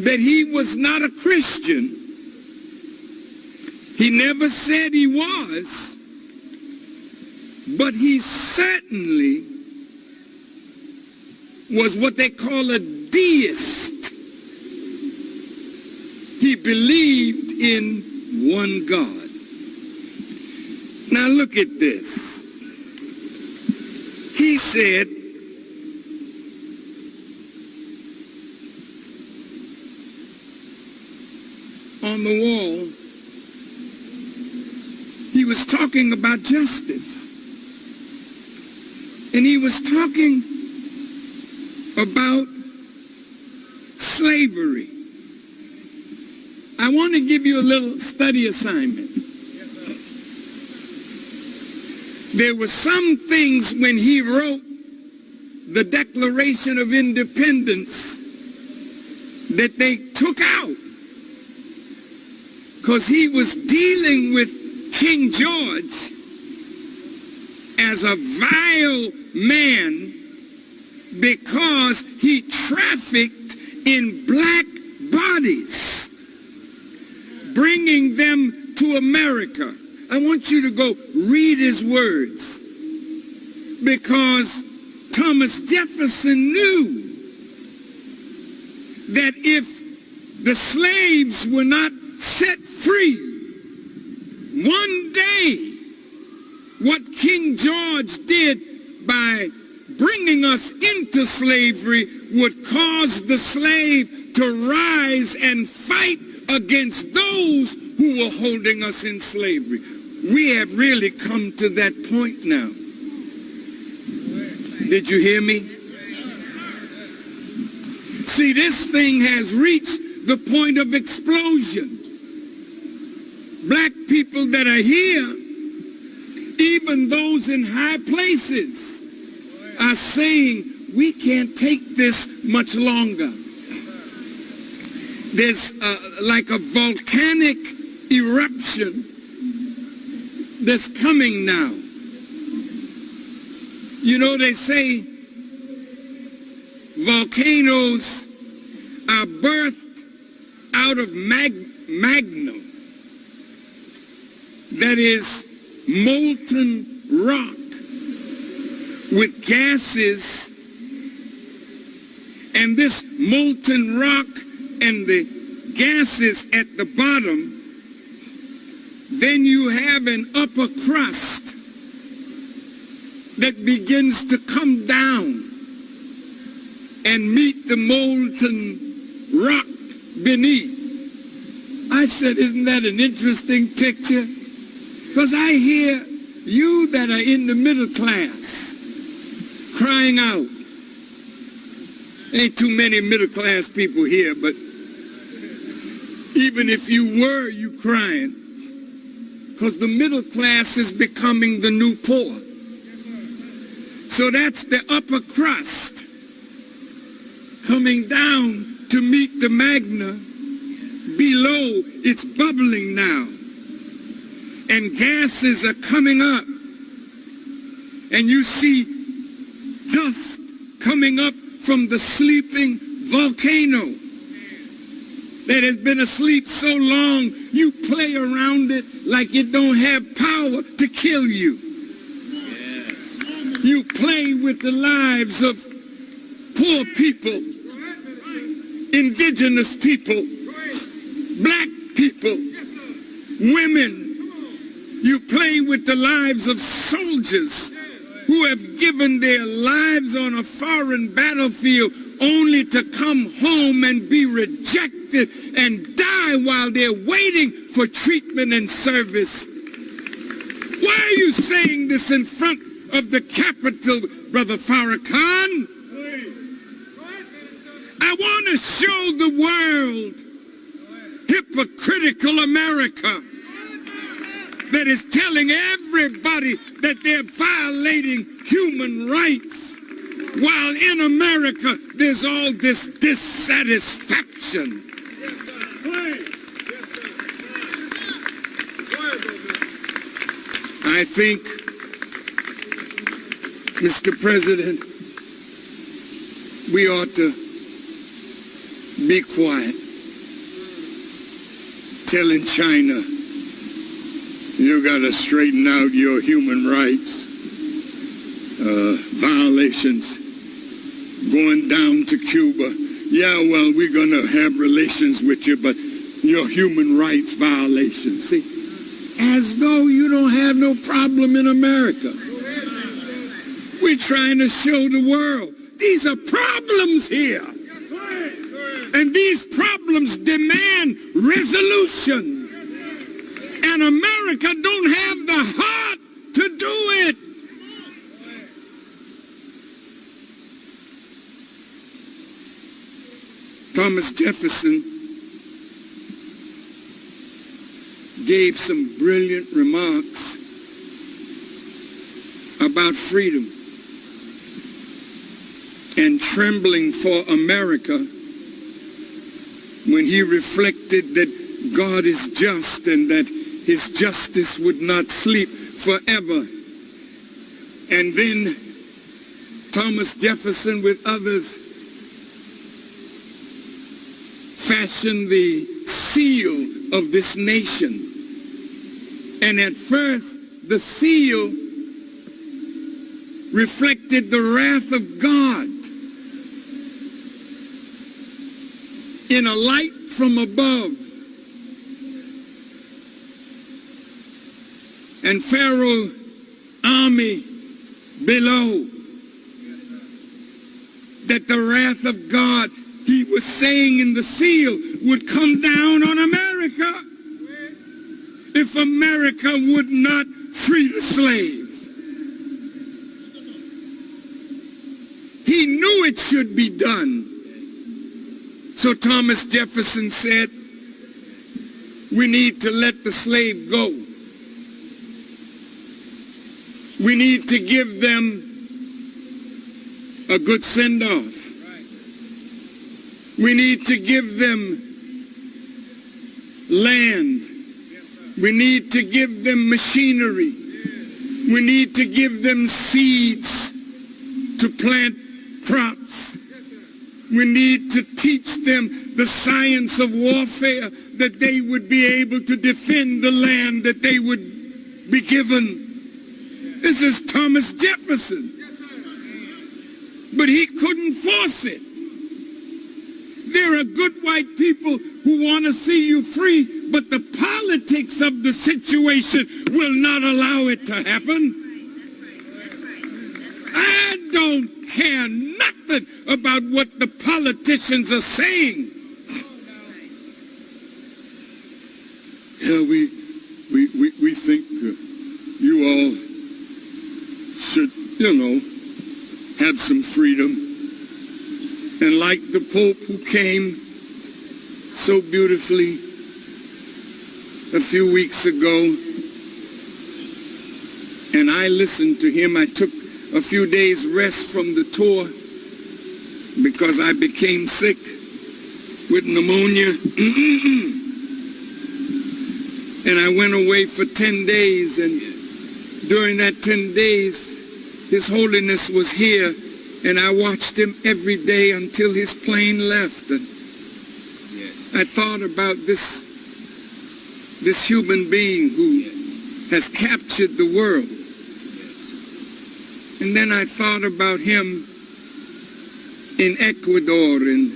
that he was not a Christian. He never said he was, but he certainly was what they call a deist. He believed in one God. Now look at this. He said, on the wall, he was talking about justice. And he was talking about slavery. I want to give you a little study assignment. Yes, sir. There were some things when he wrote the Declaration of Independence that they took out, because he was dealing with King George as a vile man because he trafficked in black bodies, bringing them to America. I want you to go read his words, because Thomas Jefferson knew that if the slaves were not set free, one day what King George did by bringing us into slavery would cause the slave to rise and fight against those who were holding us in slavery. We have really come to that point now. Did you hear me? See, this thing has reached the point of explosion. Black people that are here, even those in high places, are saying, we can't take this much longer. There's like a volcanic eruption that's coming now. You know, they say volcanoes are birthed out of magma, that is molten rock with gases, and this molten rock and the gases at the bottom, then you have an upper crust that begins to come down and meet the molten rock beneath. I said, isn't that an interesting picture? Because I hear you that are in the middle class crying out. Ain't too many middle class people here, but even if you were, you crying. Because the middle class is becoming the new poor. So that's the upper crust coming down to meet the magma. Below, it's bubbling now. And gases are coming up. And you see dust coming up from the sleeping volcano that has been asleep so long, you play around it like it don't have power to kill you. Yes. You play with the lives of poor people, indigenous people, black people, women. You play with the lives of soldiers who have given their lives on a foreign battlefield only to come home and be rejected and die while they're waiting for treatment and service. Why are you saying this in front of the Capitol, Brother Farrakhan? I want to show the world hypocritical America that is telling everybody that they're violating human rights, while in America there's all this dissatisfaction. I think, Mr. President, we ought to be quiet, telling China, you got to straighten out your human rights violations. going down to Cuba. Yeah, well, we're going to have relations with you, but your human rights violations. See, as though you don't have no problem in America. We're trying to show the world these are problems here. And these problems demand resolution. And America don't have the heart to do it. Thomas Jefferson gave some brilliant remarks about freedom and trembling for America when he reflected that God is just and that his justice would not sleep forever. And then Thomas Jefferson with others fashioned the seal of this nation. And at first, the seal reflected the wrath of God in a light from above. And Pharaoh's army below. That the wrath of God, he was saying in the seal, would come down on America if America would not free the slave. He knew it should be done. So Thomas Jefferson said, we need to let the slave go. We need to give them a good send-off. We need to give them land. We need to give them machinery. We need to give them seeds to plant crops. We need to teach them the science of warfare, that they would be able to defend the land that they would be given. This is Thomas Jefferson. But he couldn't force it. There are good white people who want to see you free, but the politics of the situation will not allow it to happen. I don't care nothing about what the politicians are saying. Yeah, we think you all should, have some freedom. And like the Pope who came so beautifully a few weeks ago, and I listened to him. I took a few days rest from the tour because I became sick with pneumonia. And I went away for 10 days, and during that 10 days, His Holiness was here, and I watched him every day until his plane left. And I thought about this human being who has captured the world. And then I thought about him in Ecuador, in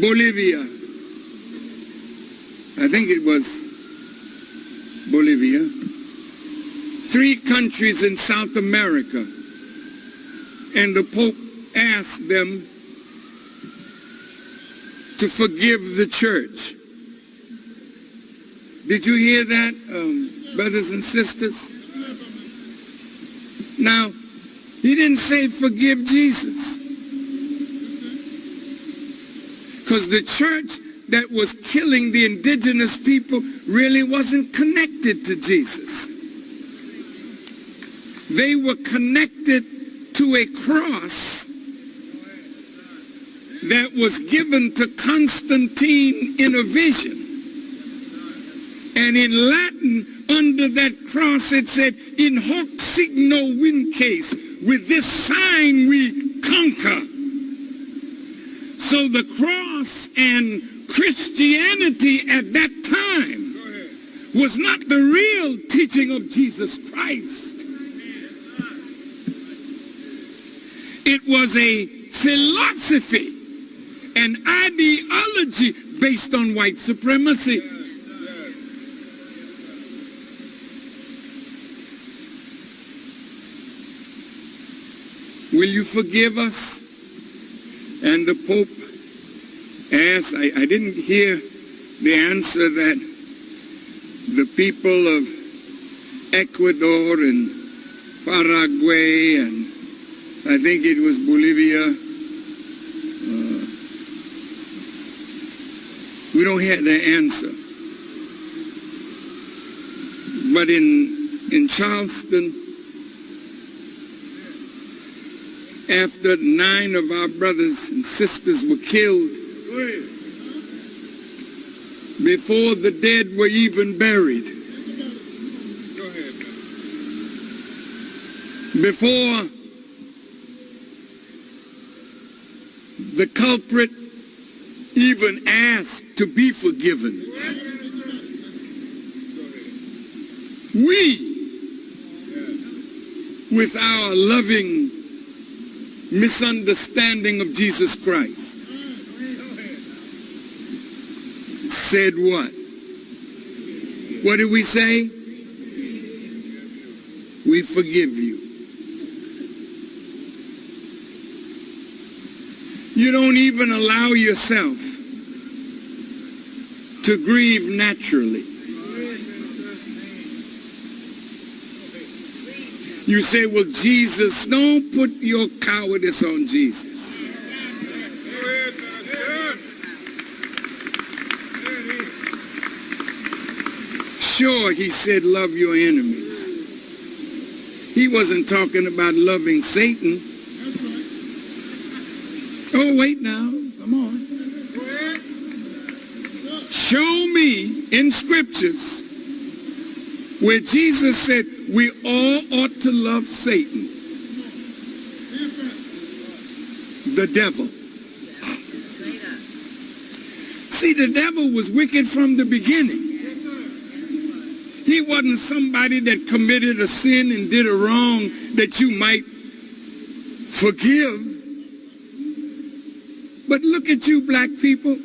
Bolivia. I think it was Bolivia. 3 countries in South America. And the Pope asked them to forgive the church. Did you hear that, brothers and sisters? Now, he didn't say forgive Jesus. Because the church that was killing the indigenous people really wasn't connected to Jesus. They were connected to a cross that was given to Constantine in a vision. And in Latin, under that cross, it said, in hoc signo vinces, with this sign we conquer. So the cross and Christianity at that time was not the real teaching of Jesus Christ. It was a philosophy, an ideology based on white supremacy. Will you forgive us? And the Pope asked, I didn't hear the answer that the people of Ecuador and Paraguay and I think it was Bolivia, we don't have the answer. But in Charleston, after 9 of our brothers and sisters were killed, before the dead were even buried, before the culprit even asked to be forgiven, we, with our loving misunderstanding of Jesus Christ, said what? What did we say? We forgive you. You don't even allow yourself to grieve naturally. You say, well, Jesus, don't put your cowardice on Jesus. Sure, he said, love your enemies. He wasn't talking about loving Satan. Oh, wait now. Come on. Show me in scriptures where Jesus said we all ought to love Satan, the devil. See, the devil was wicked from the beginning. He wasn't somebody that committed a sin and did a wrong that you might forgive. But look at you, black people.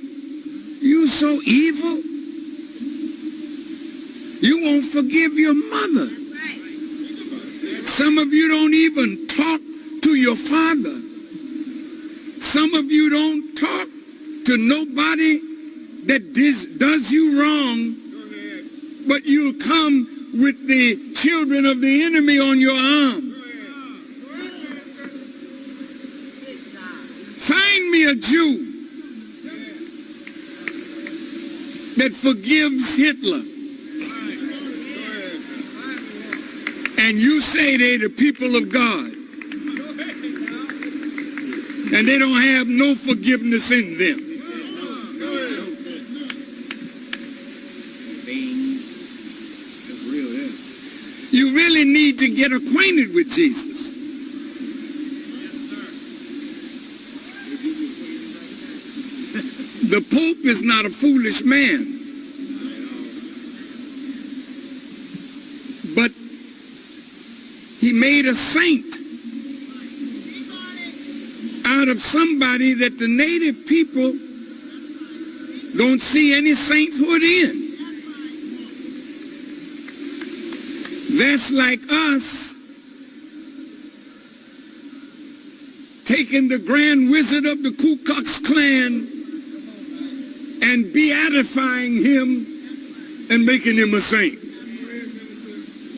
You're so evil. You won't forgive your mother. Some of you don't even talk to your father. Some of you don't talk to nobody that does you wrong, but you'll come with the children of the enemy on your arm. Find me a Jew that forgives Hitler, and you say they're the people of God, and they don't have no forgiveness in them. You really need to get acquainted with Jesus. The Pope is not a foolish man, but he made a saint out of somebody that the native people don't see any sainthood in. That's like us taking the Grand Wizard of the Ku Klux Klan and beatifying him and making him a saint.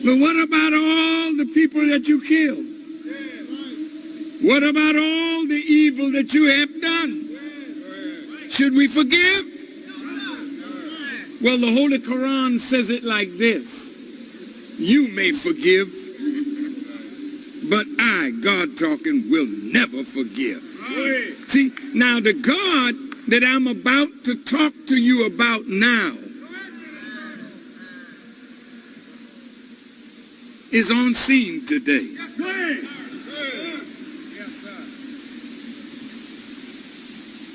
But what about all the people that you killed? What about all the evil that you have done? Should we forgive? Well, the Holy Quran says it like this. You may forgive, but I, God talking, will never forgive. See, now the God that I'm about to talk to you about now is on scene today.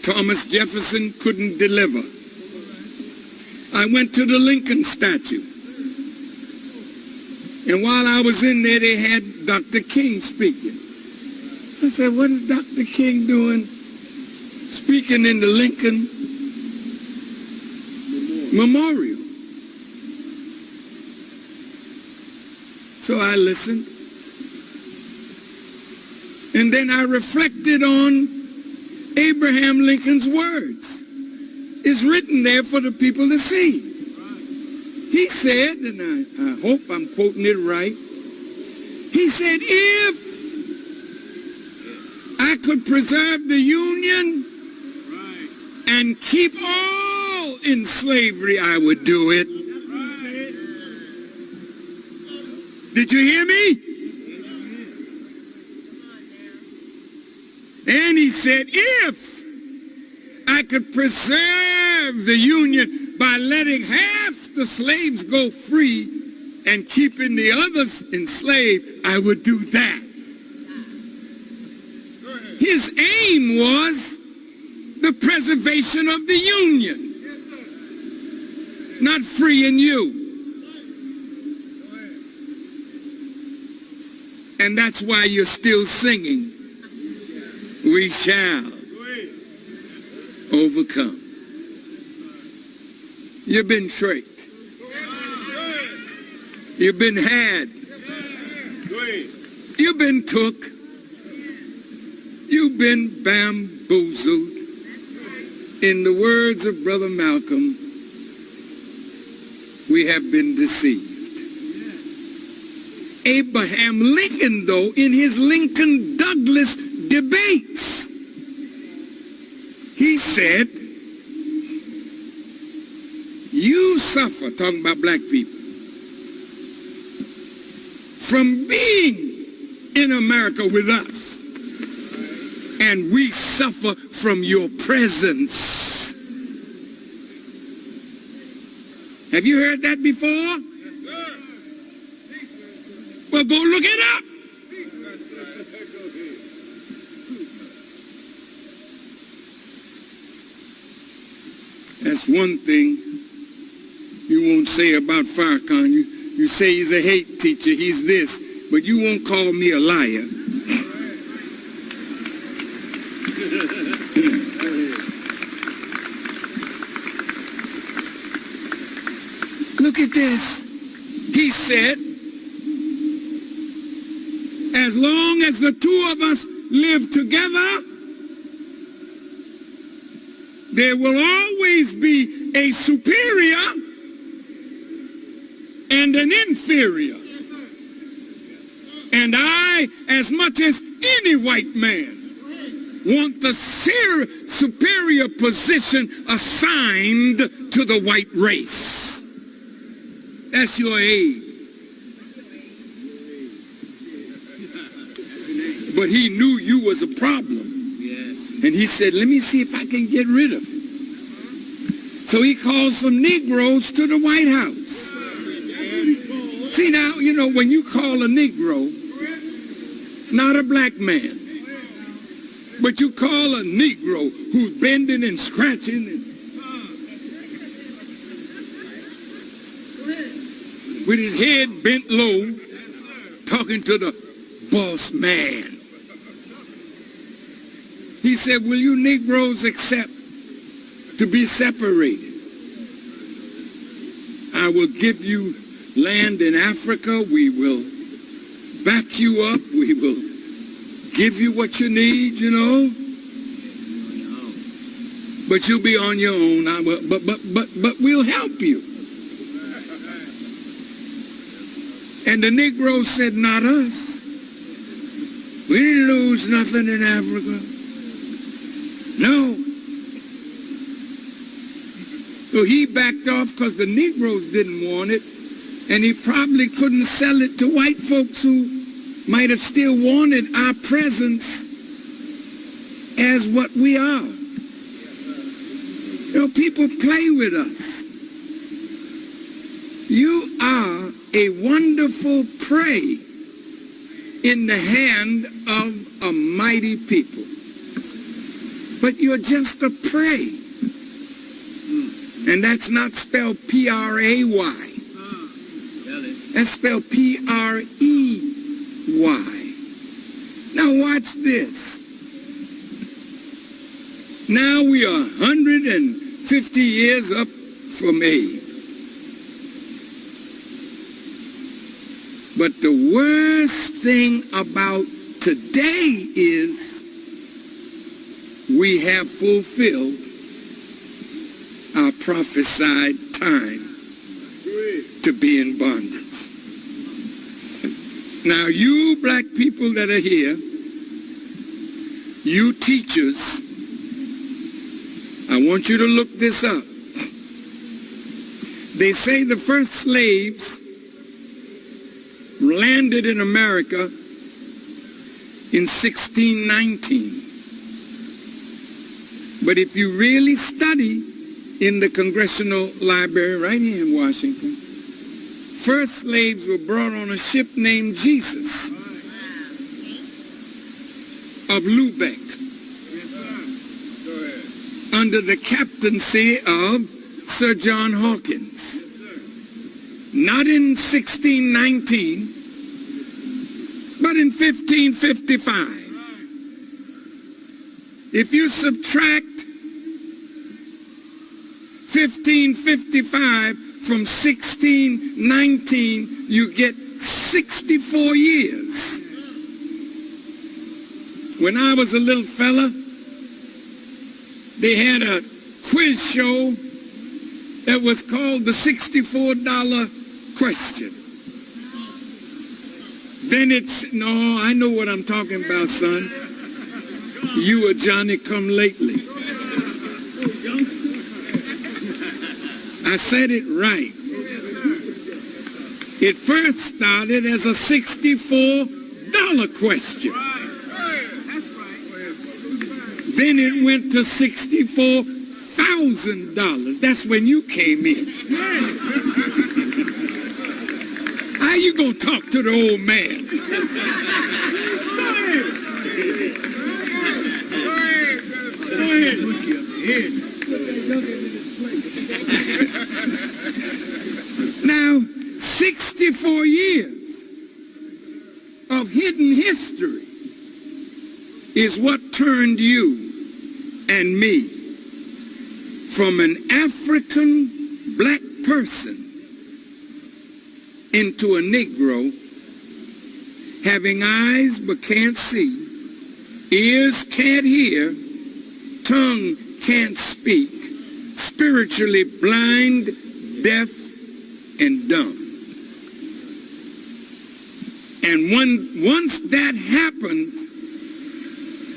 Thomas Jefferson couldn't deliver. I went to the Lincoln statue. And while I was in there, they had Dr. King speaking. I said, what is Dr. King doing speaking in the Lincoln Memorial? So I listened. And then I reflected on Abraham Lincoln's words. It's written there for the people to see. He said, and I hope I'm quoting it right, he said, if I could preserve the Union and keep all in slavery, I would do it. Did you hear me? And he said, if I could preserve the Union by letting half the slaves go free and keeping the others enslaved, I would do that. His aim was the preservation of the Union, not freeing you. And that's why you're still singing, we shall overcome. You've been tricked. You've been had. You've been took. You've been bamboozled. In the words of Brother Malcolm, we have been deceived. Abraham Lincoln, though, in his Lincoln-Douglas debates, he said, you suffer, talking about black people, from being in America with us, and we suffer from your presence. Have you heard that before? Yes, sir. Well, go look it up. That's one thing you won't say about Farrakhan. You say he's a hate teacher, he's this, but you won't call me a liar. Look at this. He said, as long as the two of us live together, there will always be a superior and an inferior. And I, as much as any white man, want the superior position assigned to the white race. That's your aid. But he knew you was a problem. Yes. And he said, let me see if I can get rid of it. So he called some Negroes to the White House. See now, you know, when you call a Negro, not a black man, but you call a Negro who's bending and scratching and with his head bent low, talking to the boss man. He said, will you Negroes accept to be separated? I will give you land in Africa. We will back you up. We will give you what you need, you know. But you'll be on your own. But we'll help you. And the Negroes said, not us. We didn't lose nothing in Africa. No. So he backed off because the Negroes didn't want it, and he probably couldn't sell it to white folks who might have still wanted our presence as what we are. You know, people play with us. You are a wonderful prey in the hand of a mighty people. But you're just a prey. And that's not spelled P-R-A-Y. That's spelled P-R-E-Y. Now, why watch this. Now we are 150 years up from Abe. But the worst thing about today is we have fulfilled our prophesied time to be in bondage. Now, you black people that are here, you teachers, I want you to look this up. They say the first slaves landed in America in 1619. But if you really study in the Congressional Library right here in Washington, first slaves were brought on a ship named Jesus of Lubeck under the captaincy of Sir John Hawkins. Not in 1619, but in 1555. If you subtract 1555 from 1619, you get 64 years. When I was a little fella, they had a quiz show that was called the $64 question. Then no, I know what I'm talking about, son. You a Johnny come lately. I said it right. It first started as a $64 question. Then it went to $64,000. That's when you came in. How you gonna talk to the old man? Now, 64 years of hidden history is what turned you and me from an African black person into a Negro, having eyes but can't see, ears can't hear, tongue can't speak, spiritually blind, deaf, and dumb. And once that happened,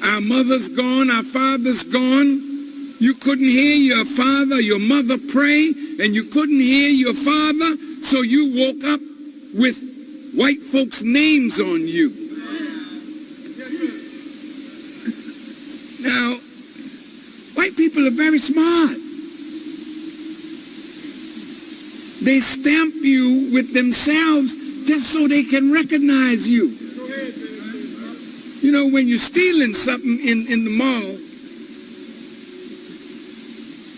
our mother's gone, our father's gone. You couldn't hear your father, your mother pray, and you couldn't hear your father, so you woke up with white folks' names on you. Now, white people are very smart. They stamp you with themselves just so they can recognize you. You know, when you're stealing something in the mall,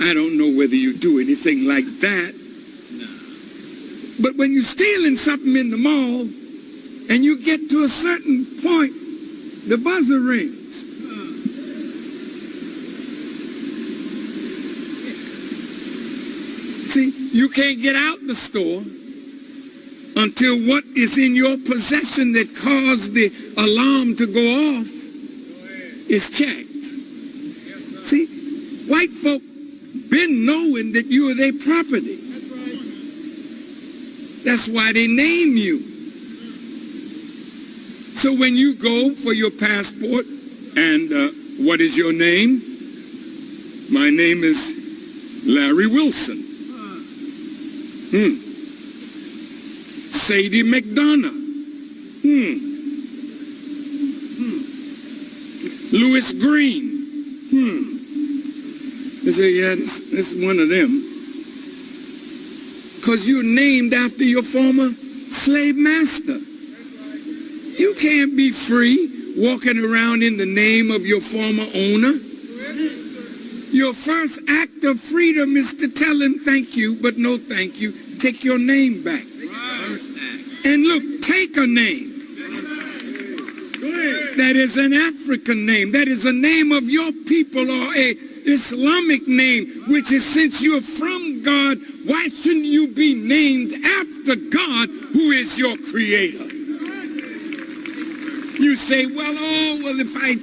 I don't know whether you do anything like that, but when you're stealing something in the mall and you get to a certain point, the buzzer rings. See, you can't get out the store until what is in your possession that caused the alarm to go off is checked. See, white folk been knowing that you are their property. That's why they name you. So when you go for your passport, and what is your name? My name is Larry Wilson. Sadie McDonough. Louis Green. They say, yeah, this is one of them. Because you're named after your former slave master. You can't be free walking around in the name of your former owner. Your first act of freedom is to tell him thank you, but no thank you. Take your name back. And look, take a name. That is an African name. That is a name of your people, or a Islamic name, which is, since you're from God, why shouldn't you be named after God, who is your creator? You say, well, if I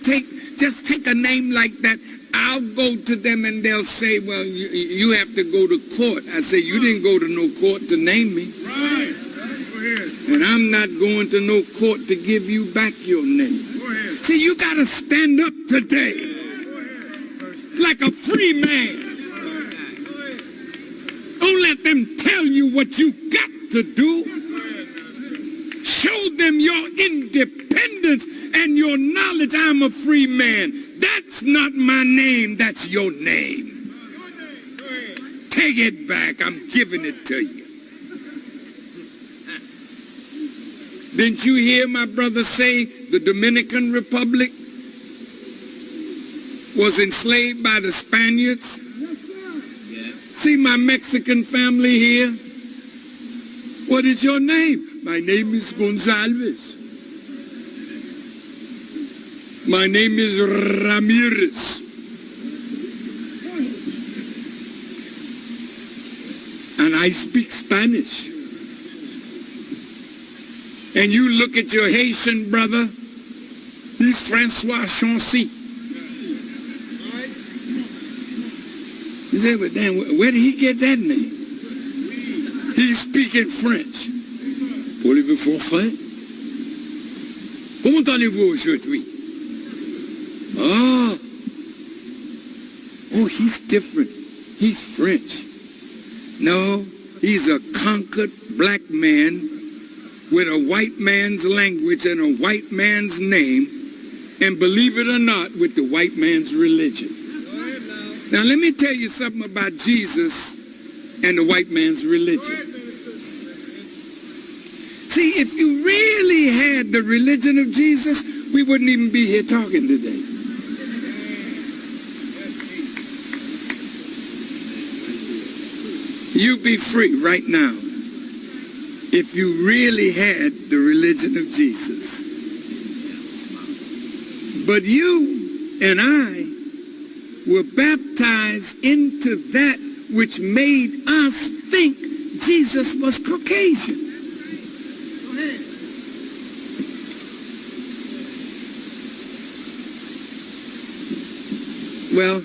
just take a name like that, I'll go to them and they'll say, well, you have to go to court. I say, you didn't go to no court to name me. Right. Go ahead. And I'm not going to no court to give you back your name. See, you got to stand up today like a free man. Don't let them tell you what you got to do. Show them your independence and your knowledge. I'm a free man. That's not my name. That's your name. Take it back. I'm giving it to you. Didn't you hear my brother say the Dominican Republic was enslaved by the Spaniards? See my Mexican family here? What is your name? My name is Gonzalez. My name is Ramirez. And I speak Spanish. And you look at your Haitian brother, he's Francois Chancy. You say, but damn, where did he get that name? He's speaking French. Parlez-vous français? Comment allez-vous aujourd'hui? Oh, he's different. He's French. No, he's a conquered black man with a white man's language and a white man's name, and believe it or not, with the white man's religion. Now let me tell you something about Jesus and the white man's religion. See, if you really had the religion of Jesus, we wouldn't even be here talking today. You be free right now if you really had the religion of Jesus. But you and I were baptized into that which made us think Jesus was Caucasian. Well,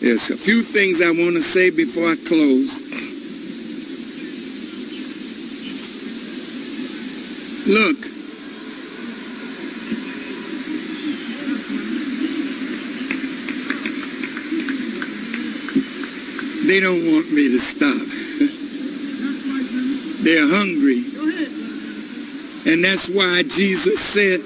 there's a few things I want to say before I close. Look, they don't want me to stop. They're hungry. And that's why Jesus said,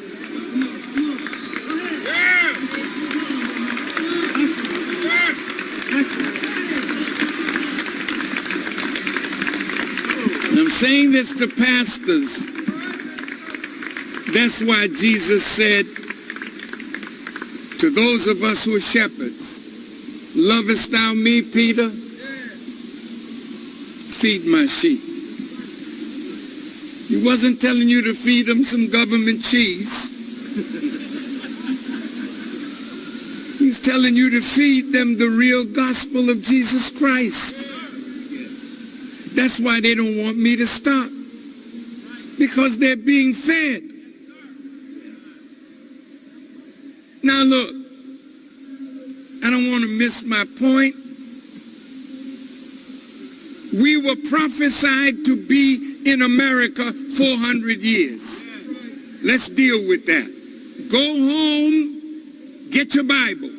and I'm saying this to pastors, that's why Jesus said to those of us who are shepherds, lovest thou me, Peter? Feed my sheep. He wasn't telling you to feed them some government cheese. He's telling you to feed them the real gospel of Jesus Christ. That's why they don't want me to stop. Because they're being fed. Now look, I don't want to miss my point. We were prophesied to be in America 400 years. Let's deal with that. Go home, get your Bible.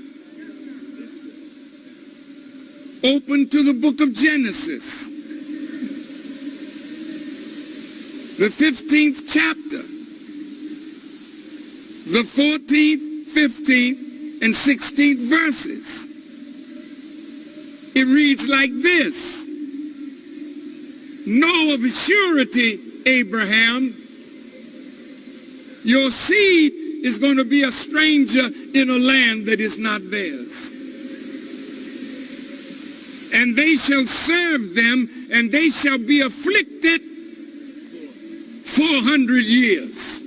Open to the book of Genesis. The 15th chapter. The 14th, 15th, and 16th verses. It reads like this. Know of a surety, Abraham, your seed is going to be a stranger in a land that is not theirs. And they shall serve them, and they shall be afflicted 400 years.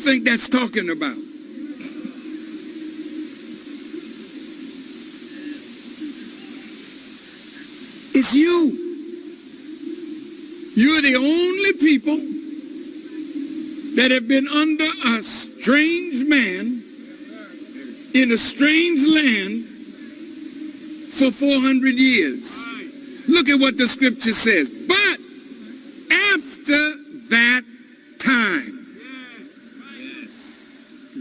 think that's talking about? It's you. You're the only people that have been under a strange man in a strange land for 400 years. Look at what the scripture says. But after that time,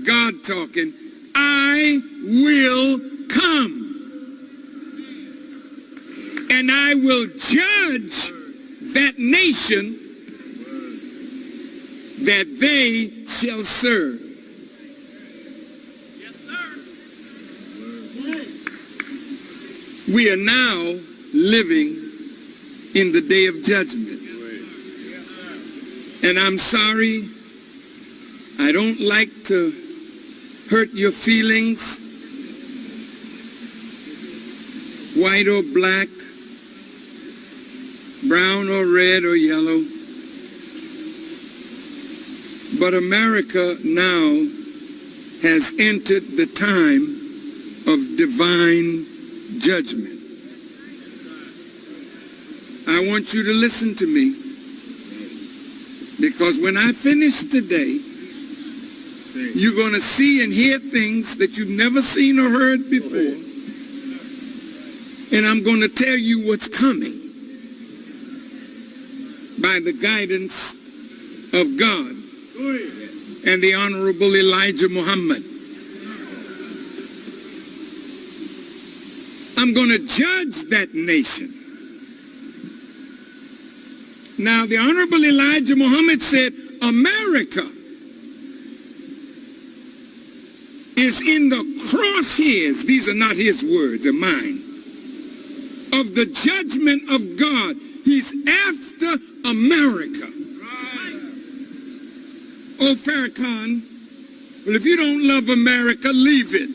God talking, I will come and I will judge that nation that they shall serve. Yes, sir. We are now living in the day of judgment. And I'm sorry, I don't like to hurt your feelings, white or black, brown or red or yellow. But America now has entered the time of divine judgment. I want you to listen to me, because when I finish today, you're going to see and hear things that you've never seen or heard before. And I'm going to tell you what's coming by the guidance of God and the Honorable Elijah Muhammad. I'm going to judge that nation. Now, the Honorable Elijah Muhammad said, America is in the crosshairs, these are not his words, they're mine, of the judgment of God. He's after America. Oh, Farrakhan, well, if you don't love America, leave it.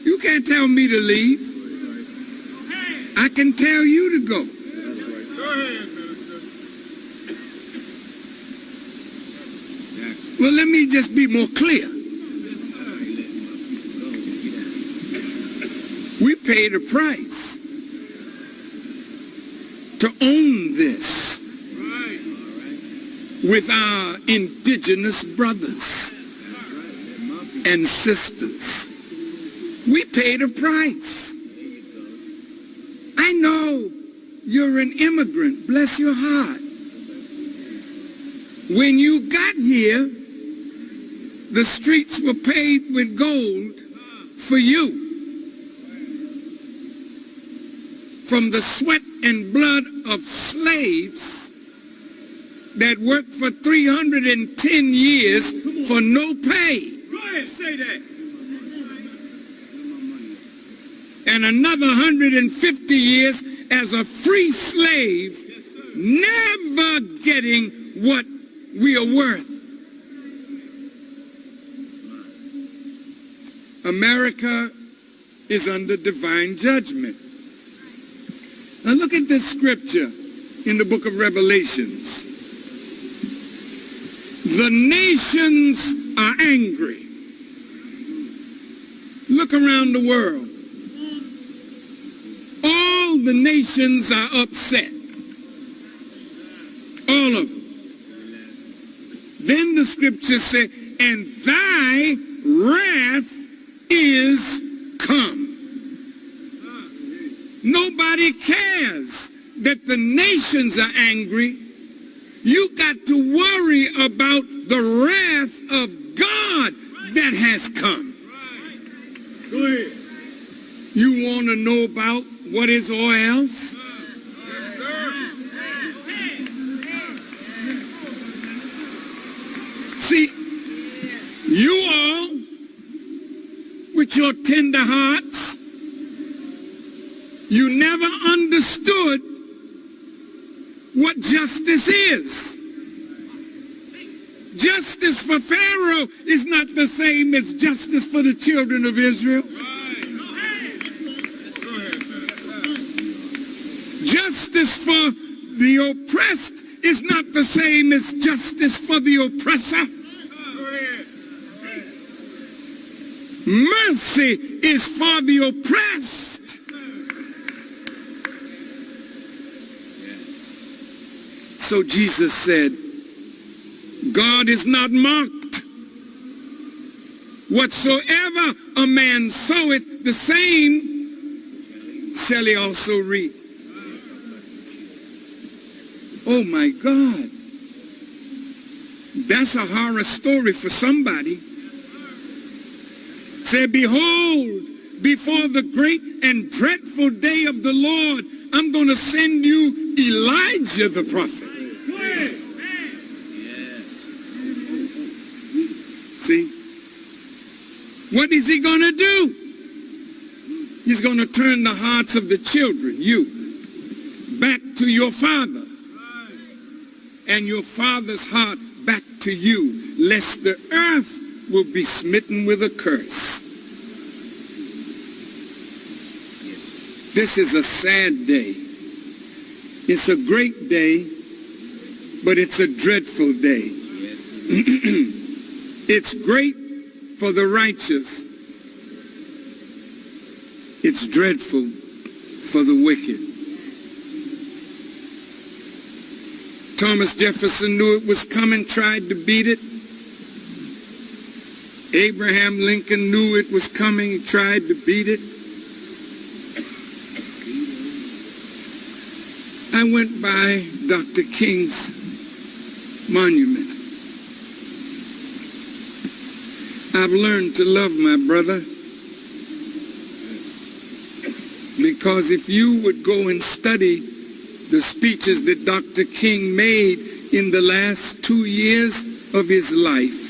You can't tell me to leave. I can tell you to go. Go ahead. Well, let me just be more clear. We paid a price to own this with our indigenous brothers and sisters. We paid a price. I know you're an immigrant, bless your heart. When you got here, the streets were paved with gold for you. From the sweat and blood of slaves that worked for 310 years for no pay. Go ahead, say that. And another 150 years as a free slave, never getting what we are worth. America is under divine judgment. Now look at this scripture in the book of Revelations. The nations are angry. Look around the world. All the nations are upset. All of them. Then the scriptures say, and thy wrath is come. Nobody cares that the nations are angry. You got to worry about the wrath of God that has come. Go ahead. You want to know about what is oils? See, you all, with your tender hearts, you never understood what justice is. Justice for Pharaoh is not the same as justice for the children of Israel. Justice for the oppressed is not the same as justice for the oppressor. Mercy is for the oppressed. So Jesus said, God is not mocked. Whatsoever a man soweth, the same shall he also reap. Oh my God. That's a horror story for somebody. Say, behold, before the great and dreadful day of the Lord, I'm going to send you Elijah the prophet. See? What is he going to do? He's going to turn the hearts of the children, you, back to your father, and your father's heart back to you, lest the earth will be smitten with a curse. This is a sad day. It's a great day, but it's a dreadful day. It's great for the righteous. It's dreadful for the wicked. Thomas Jefferson knew it was coming, tried to beat it. Abraham Lincoln knew it was coming, tried to beat it. I went by Dr. King's monument. I've learned to love my brother, because if you would go and study the speeches that Dr. King made in the last 2 years of his life,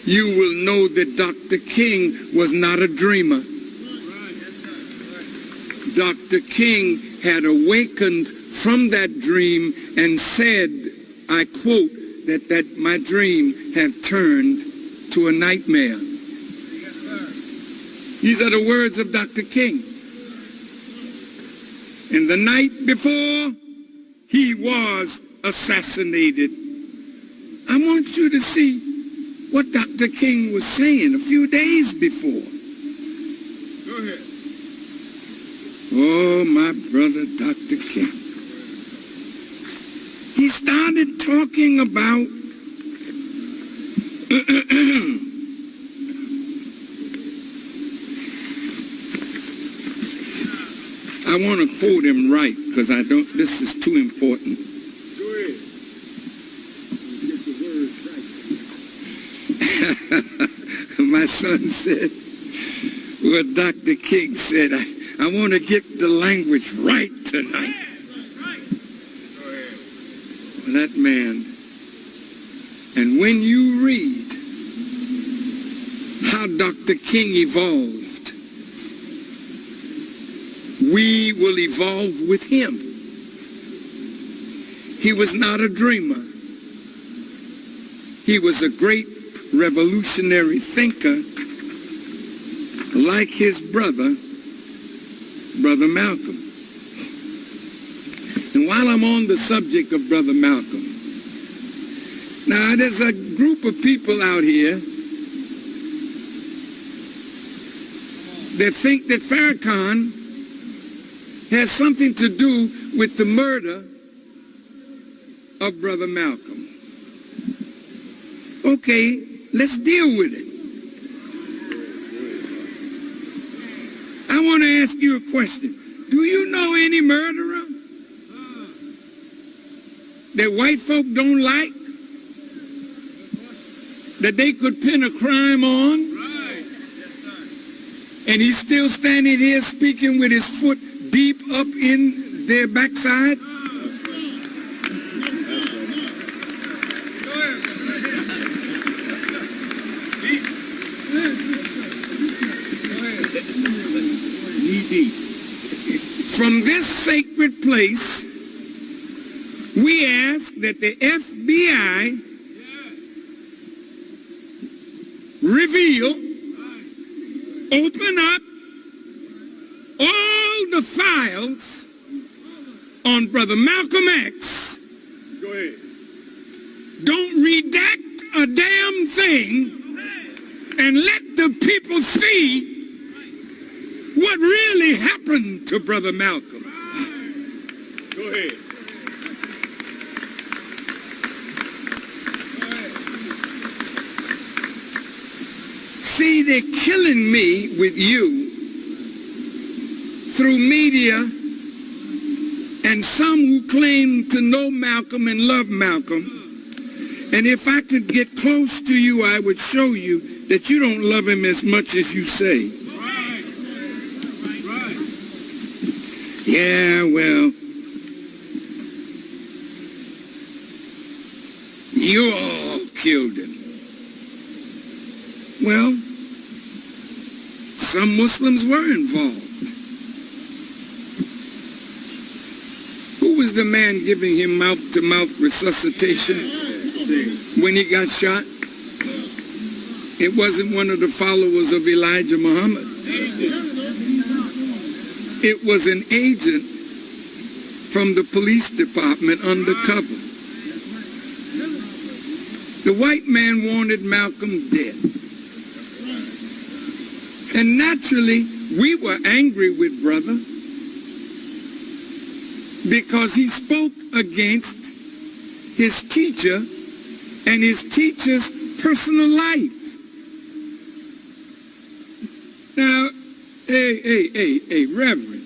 you will know that Dr. King was not a dreamer. Dr. King had awakened from that dream and said, I quote, that my dream have turned to a nightmare. These are the words of Dr. King. And the night before he was assassinated, I want you to see what Dr. King was saying a few days before. Go ahead. Oh, my brother, Dr. King. He started talking about I want to quote him right, because this is too important. Go ahead. Get the words right. My son said, well, Dr. King said, I want to get the language right tonight. That man. And when you read how Dr. King evolved, we will evolve with him. He was not a dreamer. He was a great revolutionary thinker, like his brother, Brother Malcolm. And while I'm on the subject of Brother Malcolm, now there's a group of people out here that think that Farrakhan has something to do with the murder of Brother Malcolm. Okay, let's deal with it. I want to ask you a question. Do you know any murderer that white folk don't like, that they could pin a crime on? Right. Yes, sir. And he's still standing here speaking with his foot deep up in their backside? From this sacred place, we ask that the FBI reveal, open up all the files on Brother Malcolm X. Go ahead. Don't redact a damn thing, and let the the people see what really happened to Brother Malcolm. Go ahead. See, they're killing me with you through media and some who claim to know Malcolm and love Malcolm. And if I could get close to you, I would show you that you don't love him as much as you say. Yeah, well, you all killed him. Well, some Muslims were involved. Who was the man giving him mouth-to-mouth resuscitation when he got shot? It wasn't one of the followers of Elijah Muhammad. It was an agent from the police department undercover. The white man wanted Malcolm dead. And naturally, we were angry with brother because he spoke against his teacher and his teacher's personal life. Now, hey, Reverend,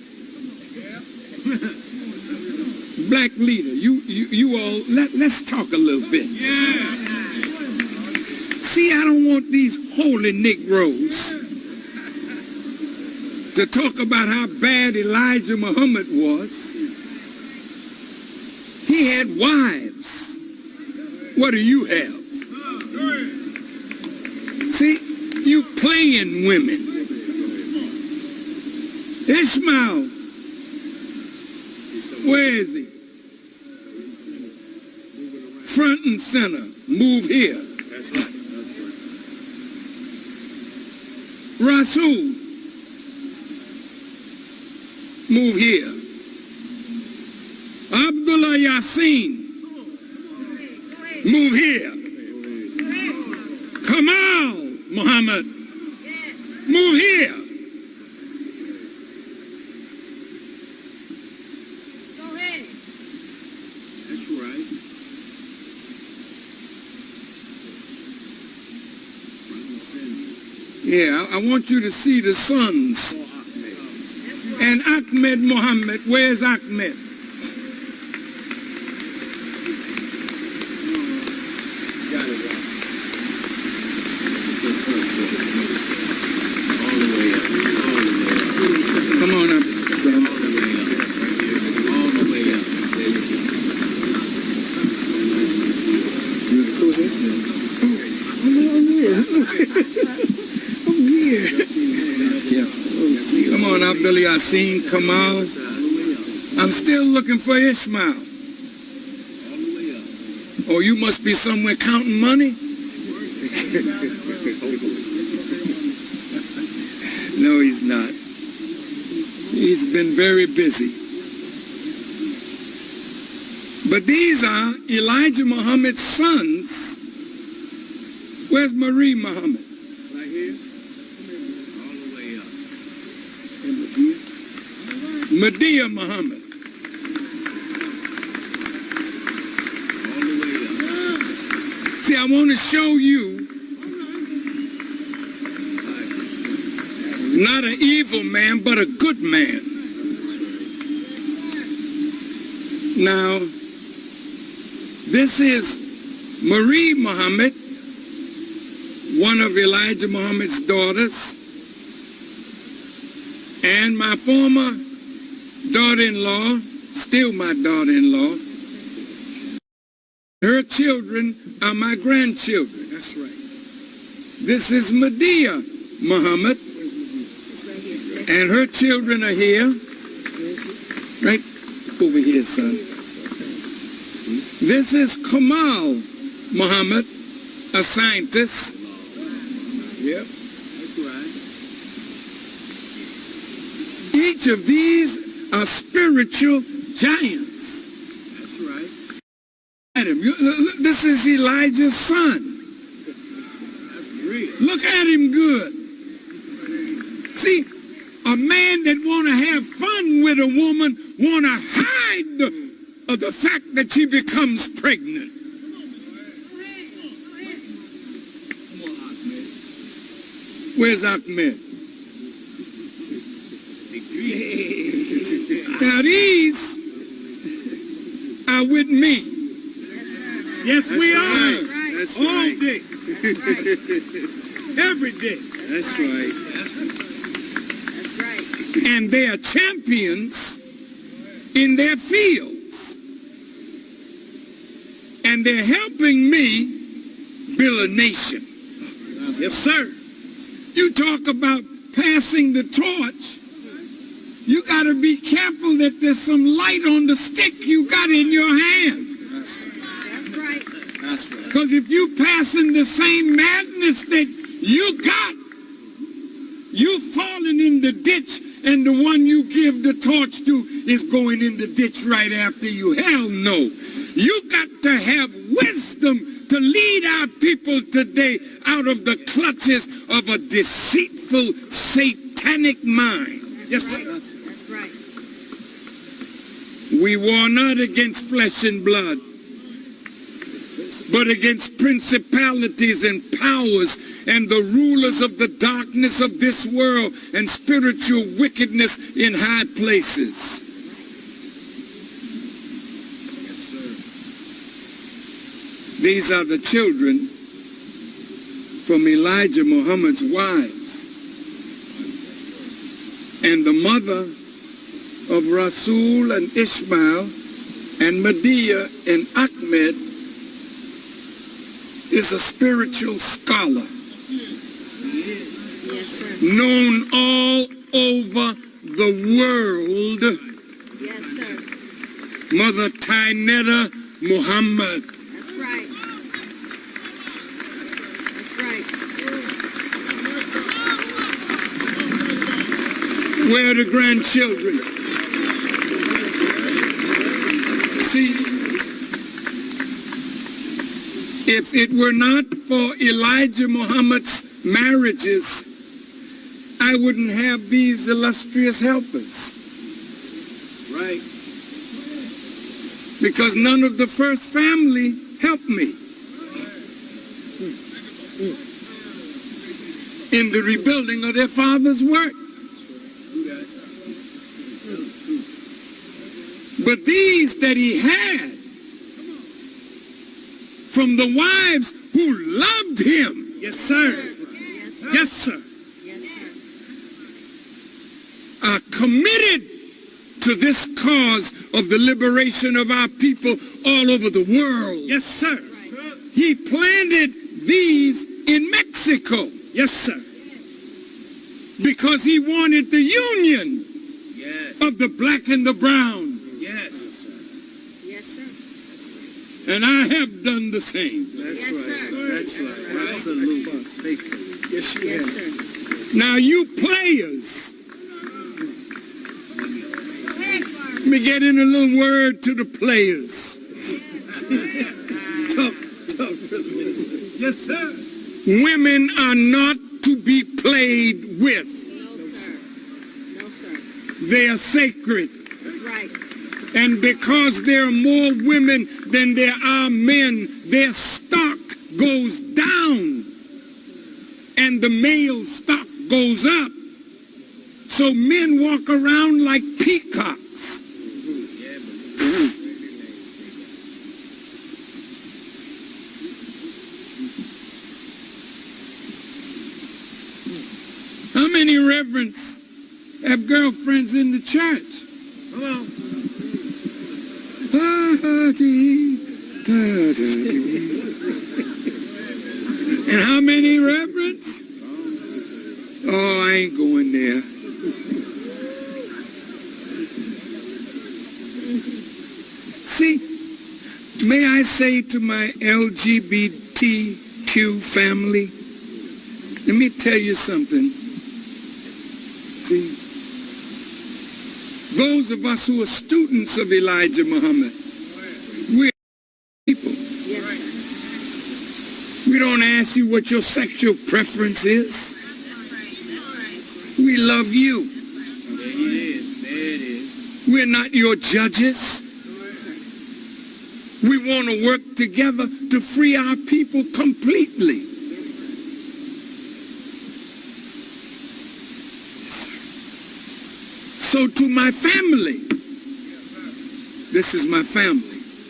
black leader, you all, let's talk a little bit. See, I don't want these holy Negroes to talk about how bad Elijah Muhammad was. He had wives. What do you have? See, you playing women. Ishmael, where is he? Front and center, move here. Rasul, move here. Abdullah Yassin, move here. Kamal Muhammad, move here. That's right. Yeah, I want you to see the sons. And Ahmed Muhammad, where's Ahmed? Come on up, son. Who's it? I'm here. I'm here. Yeah. Come on, Abdullah Yassin, Kamal. I'm still looking for Ishmael. Oh, you must be somewhere counting money? No, he's not. He's been very busy. But these are Elijah Muhammad's sons. Where's Marie Muhammad? Right here. All the way up. And Medea Muhammad. All the way up. See, I want to show you not an evil man, but a good man. Now, this is Marie Muhammad, one of Elijah Muhammad's daughters, and my former daughter-in-law, still my daughter-in-law. Her children are my grandchildren. That's right. This is Medea Muhammad, and her children are here. Right over here, son. This is Kamal Muhammad, a scientist. Yep. That's right. Each of these are spiritual giants. That's right. Adam, this is Elijah's son. That's real. Look at him good. See, a man that want to have fun with a woman want to hide the fact that she becomes pregnant. Where's Ahmed? Now these are with me. Yes, we are. That's All right. day. That's right. Every day. That's right. That's right. And they are champions in their fields. And they're helping me build a nation. Yes, sir. You talk about passing the torch. You got to be careful that there's some light on the stick you got in your hand. That's right. That's right. Because if you passing the same madness that you got, you falling in the ditch, and the one you give the torch to is going in the ditch right after you. Hell no. You got to have wisdom to lead our people today out of the clutches of a deceitful, satanic mind. Yes, sir. That's right. We war not against flesh and blood, but against principalities and powers and the rulers of the darkness of this world and spiritual wickedness in high places. These are the children from Elijah Muhammad's wives. And the mother of Rasul and Ishmael and Medea and Ahmed is a spiritual scholar, Yes, sir. known all over the world. Yes, sir. Mother Tainetta Muhammad. That's right. That's right. Where are the grandchildren? See, if it were not for Elijah Muhammad's marriages, I wouldn't have these illustrious helpers. Right. Because none of the first family helped me in the rebuilding of their father's work. But these that he had from the wives who loved him. Yes, sir. Yes, sir. Yes, sir. Yes, sir. Are committed to this cause of the liberation of our people all over the world. Yes, sir. He planted these in Mexico Yes, sir. because he wanted the union Yes. of the black and the brown. Yes. Yes, sir. And I have done the same. That's Yes, right. sir. That's That's right. right. Absolutely. Thank you. Yes, you Yes, have. sir. Now you players, let me get in a little word to the players. Tough, brother minister. Yes, sir. Women are not to be played with. No, sir. No, sir. They are sacred. That's right. And because there are more women than there are men, their stock goes down and the male stock goes up. So men walk around like peacocks. How many reverends have girlfriends in the church? Come on. And how many reverends? Oh, I ain't going there. See, may I say to my LGBTQ family, let me tell you something. See, those of us who are students of Elijah Muhammad, we're people. Yes, sir. We don't ask you what your sexual preference is. We we love you. There it is. There it is. We're not your judges. No, sir. We want to work together to free our people completely. Yes, sir. So to my family, this is my family.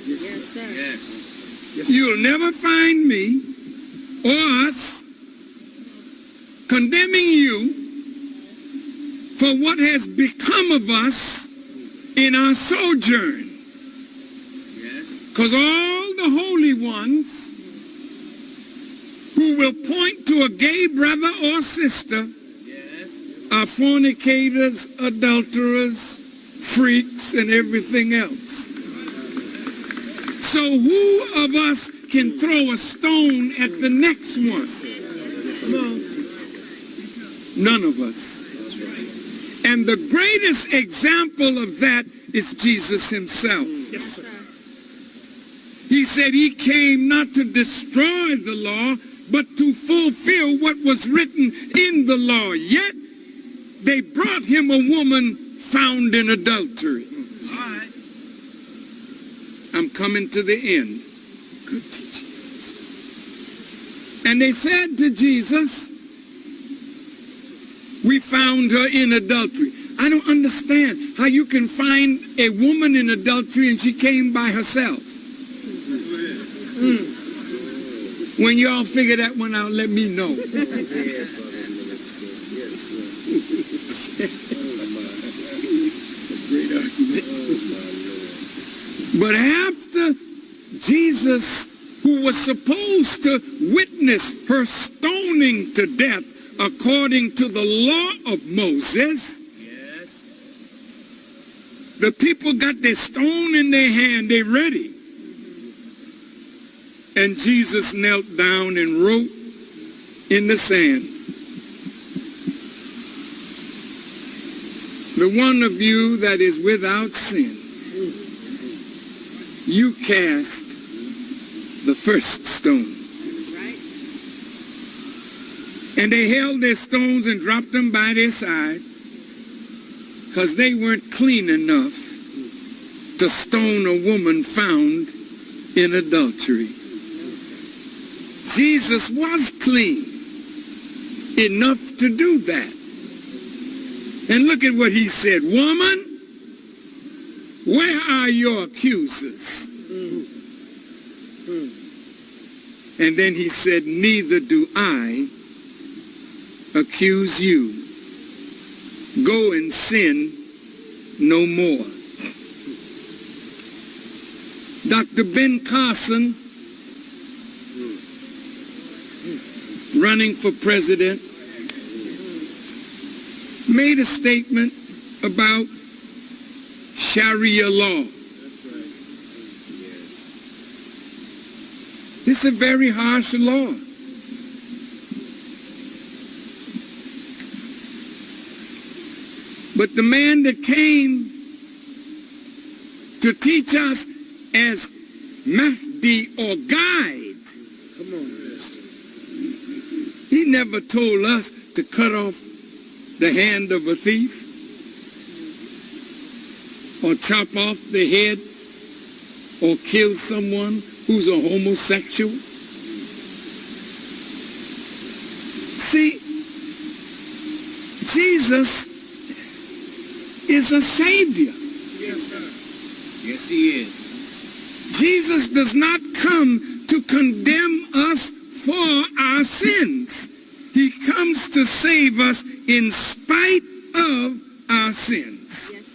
Yes, sir. Yes. You'll never find me or us condemning you for what has become of us in our sojourn. Yes. Because all the holy ones who will point to a gay brother or sister Yes. are fornicators, adulterers, freaks, and everything else. So who of us can throw a stone at the next one? Come on. None of us. That's right. And the greatest example of that is Jesus himself. Yes, sir. He said he came not to destroy the law, but to fulfill what was written in the law. Yet they brought him a woman found in adultery. All right. I'm coming to the end. Good teaching. And they said to Jesus, we found her in adultery. I don't understand how you can find a woman in adultery and she came by herself. When y'all figure that one out, let me know. But after Jesus, who was supposed to witness her stoning to death according to the law of Moses, Yes. the people got their stone in their hand, they ready. And Jesus knelt down and wrote in the sand, the one of you that is without sin, you cast the first stone. Right. And they held their stones and dropped them by their side because they weren't clean enough to stone a woman found in adultery. Jesus was clean enough to do that. And look at what he said, woman, where are your accusers? And then he said, neither do I accuse you. Go and sin no more. Dr. Ben Carson, running for president, made a statement about Sharia law. It's a very harsh law. But the man that came to teach us as Mahdi or guide, Come on, Mister. he never told us to cut off the hand of a thief or chop off the head or kill someone who's a homosexual. See, Jesus is a savior. Yes, sir. Yes, he is. Jesus does not come to condemn us for our sins. He comes to save us in spite of our sins. Yes,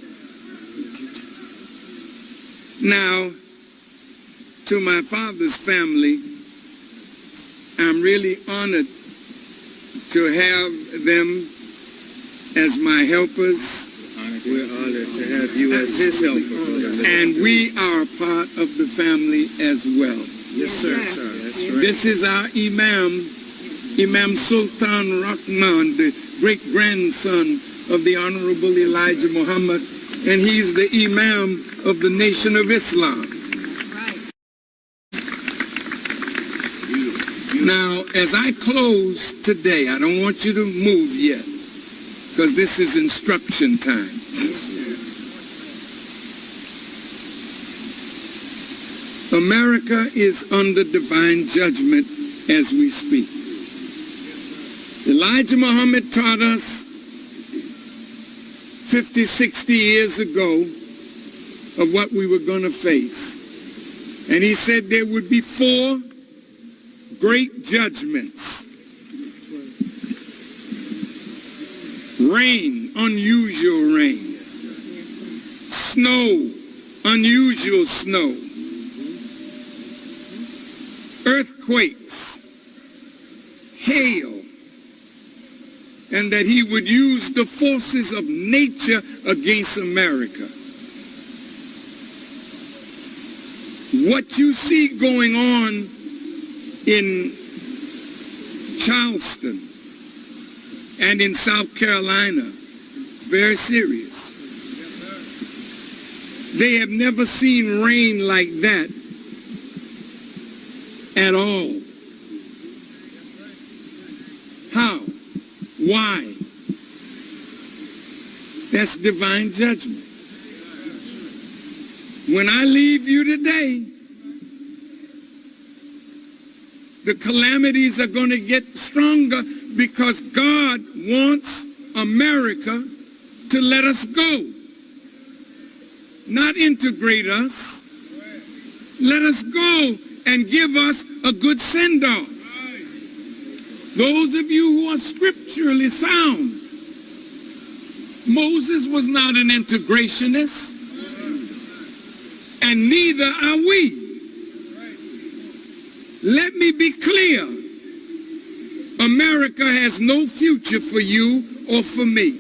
sir. Now, to my father's family, I'm really honored to have them as my helpers. We're honored to have you as his helper, brother. And we are part of the family as well. Yes, sir. Yes, sir. That's right. This is our Imam, Imam Sultan Rahman, the great-grandson of the Honorable Elijah Muhammad, and he's the Imam of the Nation of Islam. That's right. Now, as I close today, I don't want you to move yet. because this is instruction time. America is under divine judgment as we speak. Elijah Muhammad taught us 50, 60 years ago of what we were going to face. And he said there would be 4 great judgments. Rain, unusual rain. Snow, unusual snow. Earthquakes, hail, and that he would use the forces of nature against America. What you see going on in Charleston and in South Carolina is very serious. They have never seen rain like that at all. How? Why? That's divine judgment. When I leave you today, the calamities are going to get stronger because God wants America to let us go. Not integrate us. Let us go and give us a good send-off. Those of you who are scripturally sound, Moses was not an integrationist, and neither are we. Let me be clear. America has no future for you or for me.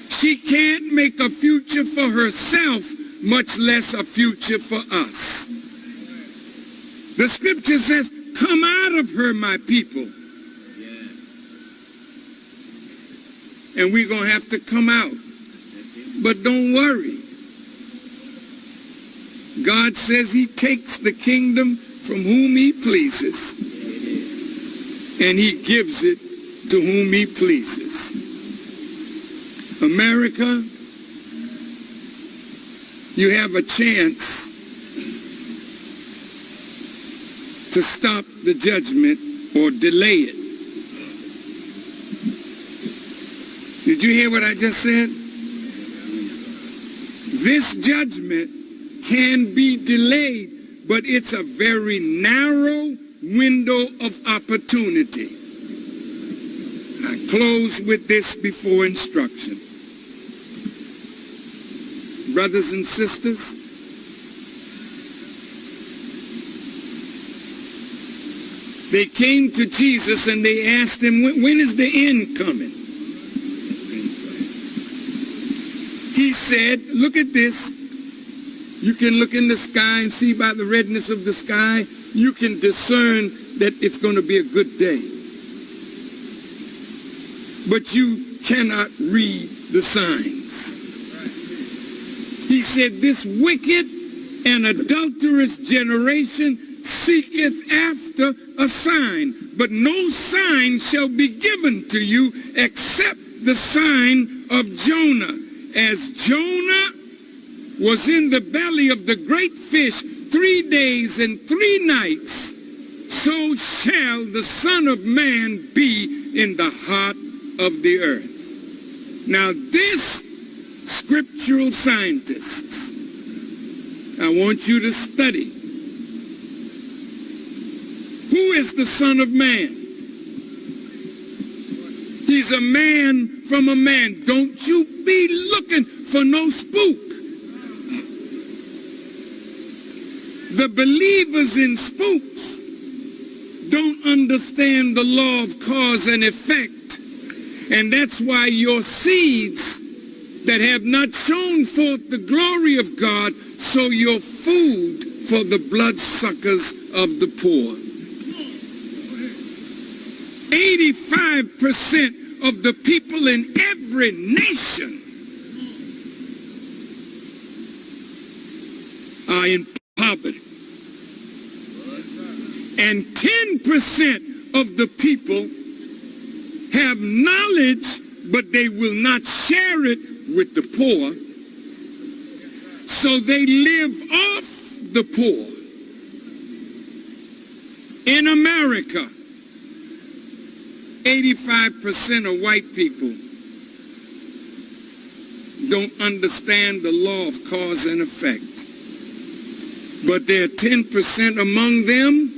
She can't make a future for herself, much less a future for us. The scripture says, come out of her, my people. And we're going to have to come out. But don't worry. God says he takes the kingdom from whom he pleases, and he gives it to whom he pleases. America, you have a chance to stop the judgment or delay it. Did you hear what I just said? This judgment can be delayed, but it's a very narrow window of opportunity. I close with this before instruction. Brothers and sisters, they came to Jesus and they asked him, when is the end coming? He said, look at this. You can look in the sky and see by the redness of the sky, you can discern that it's going to be a good day. But you cannot read the signs. He said, this wicked and adulterous generation seeketh after a sign, but no sign shall be given to you except the sign of Jonah. As Jonah was in the belly of the great fish 3 days and 3 nights, so shall the Son of Man be in the heart of the earth. Now this, scriptural scientists, I want you to study. Who is the Son of Man? He's a man from a man. Don't you be looking for no spook. The believers in spooks don't understand the law of cause and effect. And that's why your seeds that have not shown forth the glory of God, sow your food for the bloodsuckers of the poor. 85% of the people in every nation are in poverty. And 10% of the people have knowledge, but they will not share it with the poor. So they live off the poor. In America, 85% of white people don't understand the law of cause and effect. But there are 10% among them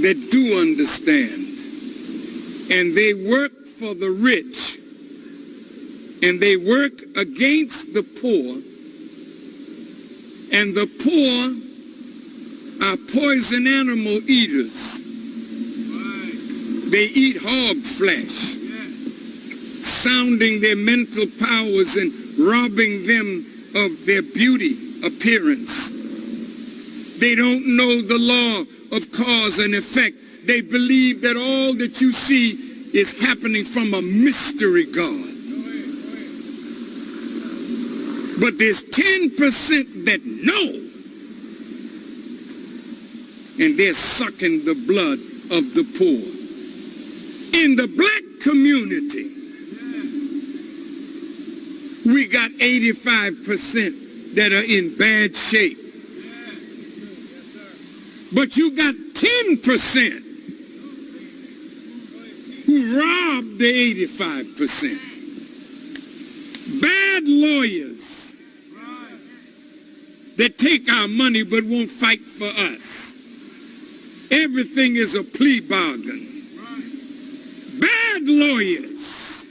that do understand. And they work for the rich. And they work against the poor. And the poor are poison animal eaters. They eat hog flesh, sounding their mental powers and robbing them of their beauty appearance. They don't know the law of cause and effect. They believe that all that you see is happening from a mystery God. But there's 10% that know, and they're sucking the blood of the poor. In the black community, we got 85% that are in bad shape. But you got 10% who robbed the 85%. Bad lawyers that take our money but won't fight for us. Everything is a plea bargain. Bad lawyers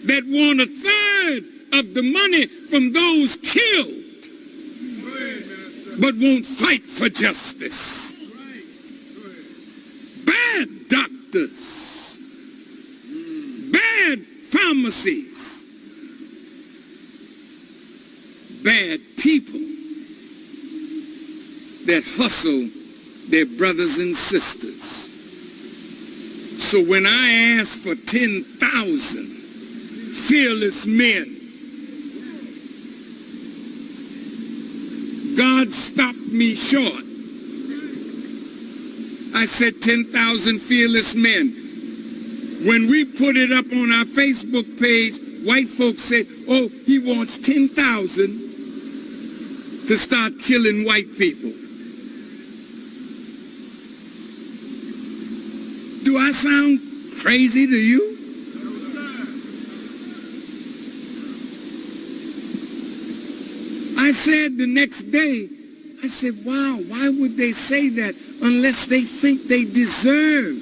that want a third of the money from those killed but won't fight for justice. Bad doctors, bad pharmacies, bad people that hustle their brothers and sisters. So when I ask for 10,000 fearless men, God stopped me short. I said 10,000 fearless men. When we put it up on our Facebook page, white folks said, oh, he wants 10,000 to start killing white people. Do I sound crazy to you? I said the next day, I said, wow, why would they say that unless they think they deserve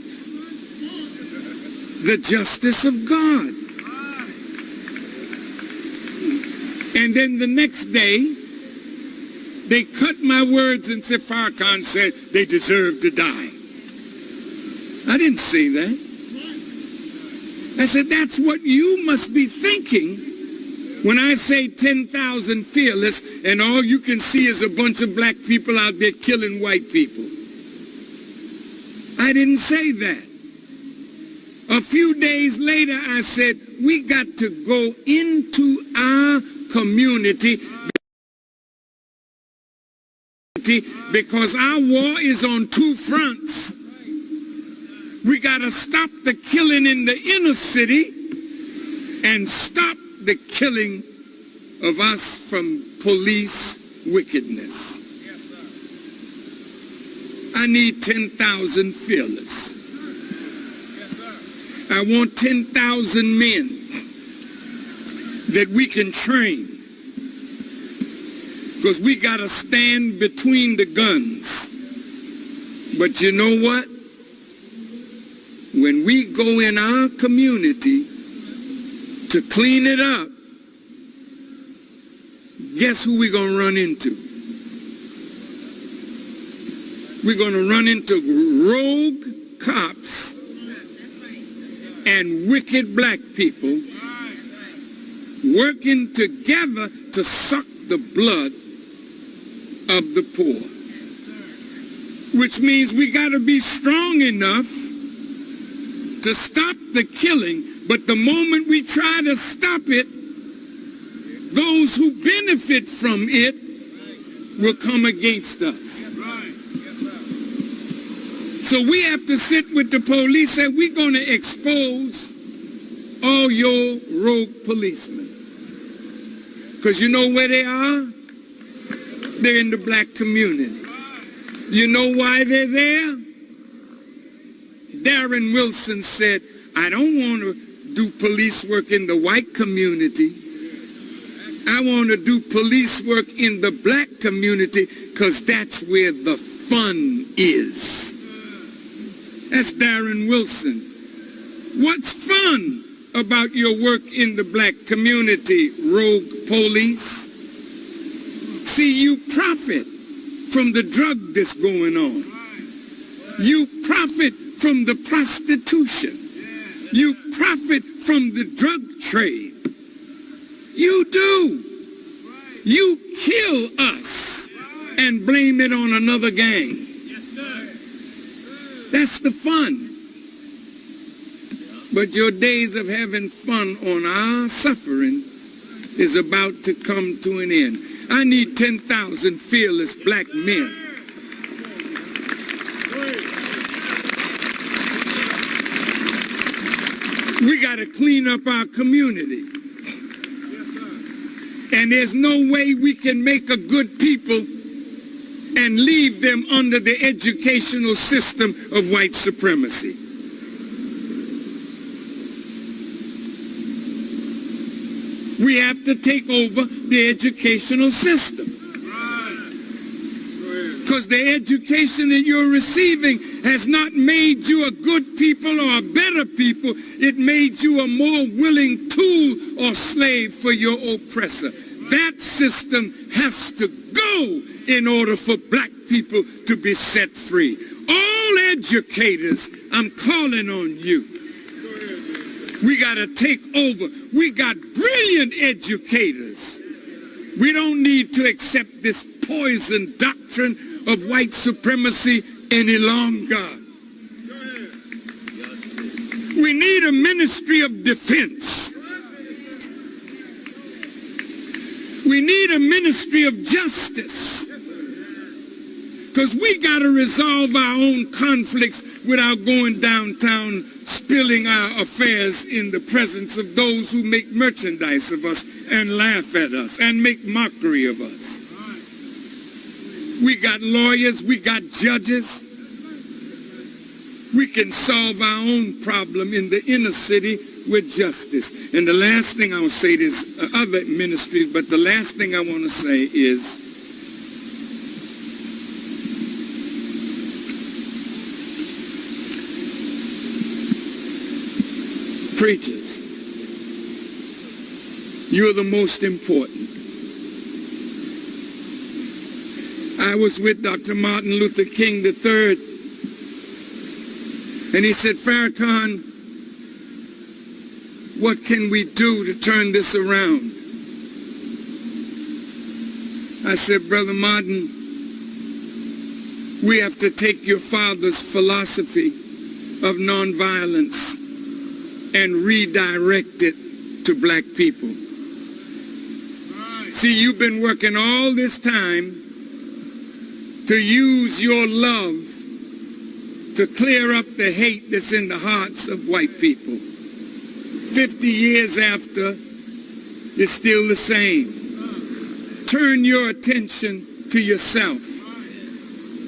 the justice of God? And then the next day, they cut my words and said, Farrakhan said they deserve to die. I didn't say that. I said, that's what you must be thinking when I say 10,000 fearless and all you can see is a bunch of black people out there killing white people. I didn't say that. A few days later, I said, we got to go into our community because our war is on two fronts. We got to stop the killing in the inner city and stop the killing of us from police wickedness. I need 10,000 fearless. I want 10,000 men that we can train, because we got to stand between the guns. But you know what? When we go in our community to clean it up, guess who we're going to run into? We're going to run into rogue cops and wicked black people working together to suck the blood of the poor. Which means we got to be strong enough to stop the killing, but the moment we try to stop it, those who benefit from it will come against us. So we have to sit with the police and we're going to expose all your rogue policemen. Because you know where they are? They're in the black community. You know why they're there? Darren Wilson said, I don't want to do police work in the white community. I want to do police work in the black community because that's where the fun is. That's Darren Wilson. What's fun about your work in the black community, rogue police? See, you profit from the drug that's going on. You profit from the prostitution. You profit from the drug trade. You do. You kill us and blame it on another gang. That's the fun. But your days of having fun on our suffering is about to come to an end. I need 10,000 fearless black men. We got to clean up our community. And there's no way we can make a good people and leave them under the educational system of white supremacy. We have to take over the educational system. Because the education that you're receiving has not made you a good people or a better people. It made you a more willing tool or slave for your oppressor. That system has to go in order for black people to be set free. All educators, I'm calling on you. We got to take over. We got brilliant educators. We don't need to accept this poison doctrine of white supremacy any longer. We need a ministry of defense. We need a ministry of justice. Because we got to resolve our own conflicts without going downtown spilling our affairs in the presence of those who make merchandise of us and laugh at us and make mockery of us. We got lawyers, we got judges. We can solve our own problem in the inner city with justice. And the last thing I will say, there's other ministries, but the last thing I want to say is preachers, you're the most important. I was with Dr. Martin Luther King III, and he said, Farrakhan, what can we do to turn this around? I said, Brother Martin, we have to take your father's philosophy of nonviolence and redirect it to black people. See, you've been working all this time to use your love to clear up the hate that's in the hearts of white people. 50 years after, it's still the same. Turn your attention to yourself.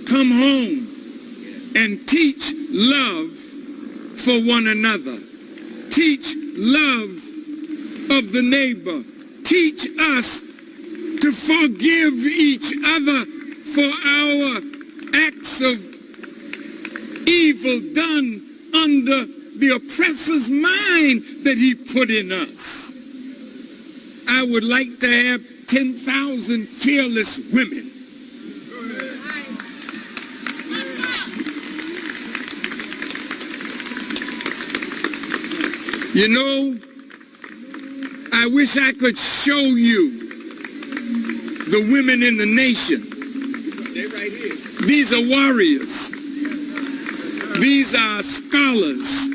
Come home and teach love for one another. Teach love of the neighbor. Teach us to forgive each other for our acts of evil done under the oppressor's mind that he put in us. I would like to have 10,000 fearless women. You know, I wish I could show you the women in the nation. They're right here. These are warriors. These are scholars.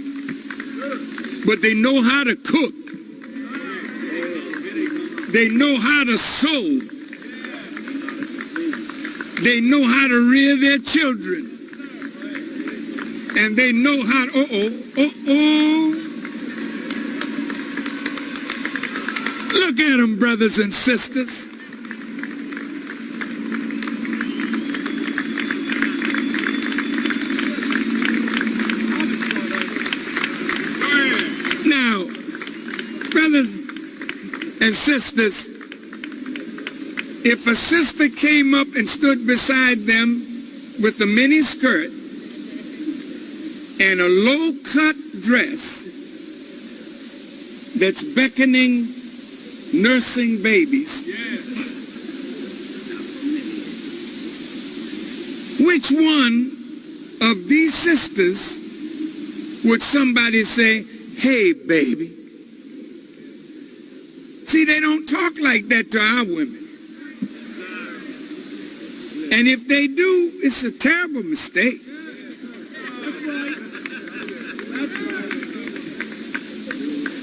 But they know how to cook. They know how to sew. They know how to rear their children. And they know how to, Look at them, brothers and sisters. Now, brothers and sisters, if a sister came up and stood beside them with a mini skirt and a low-cut dress that's beckoning nursing babies, which one of these sisters would somebody say, "Hey, baby"? See, they don't talk like that to our women. And if they do, it's a terrible mistake.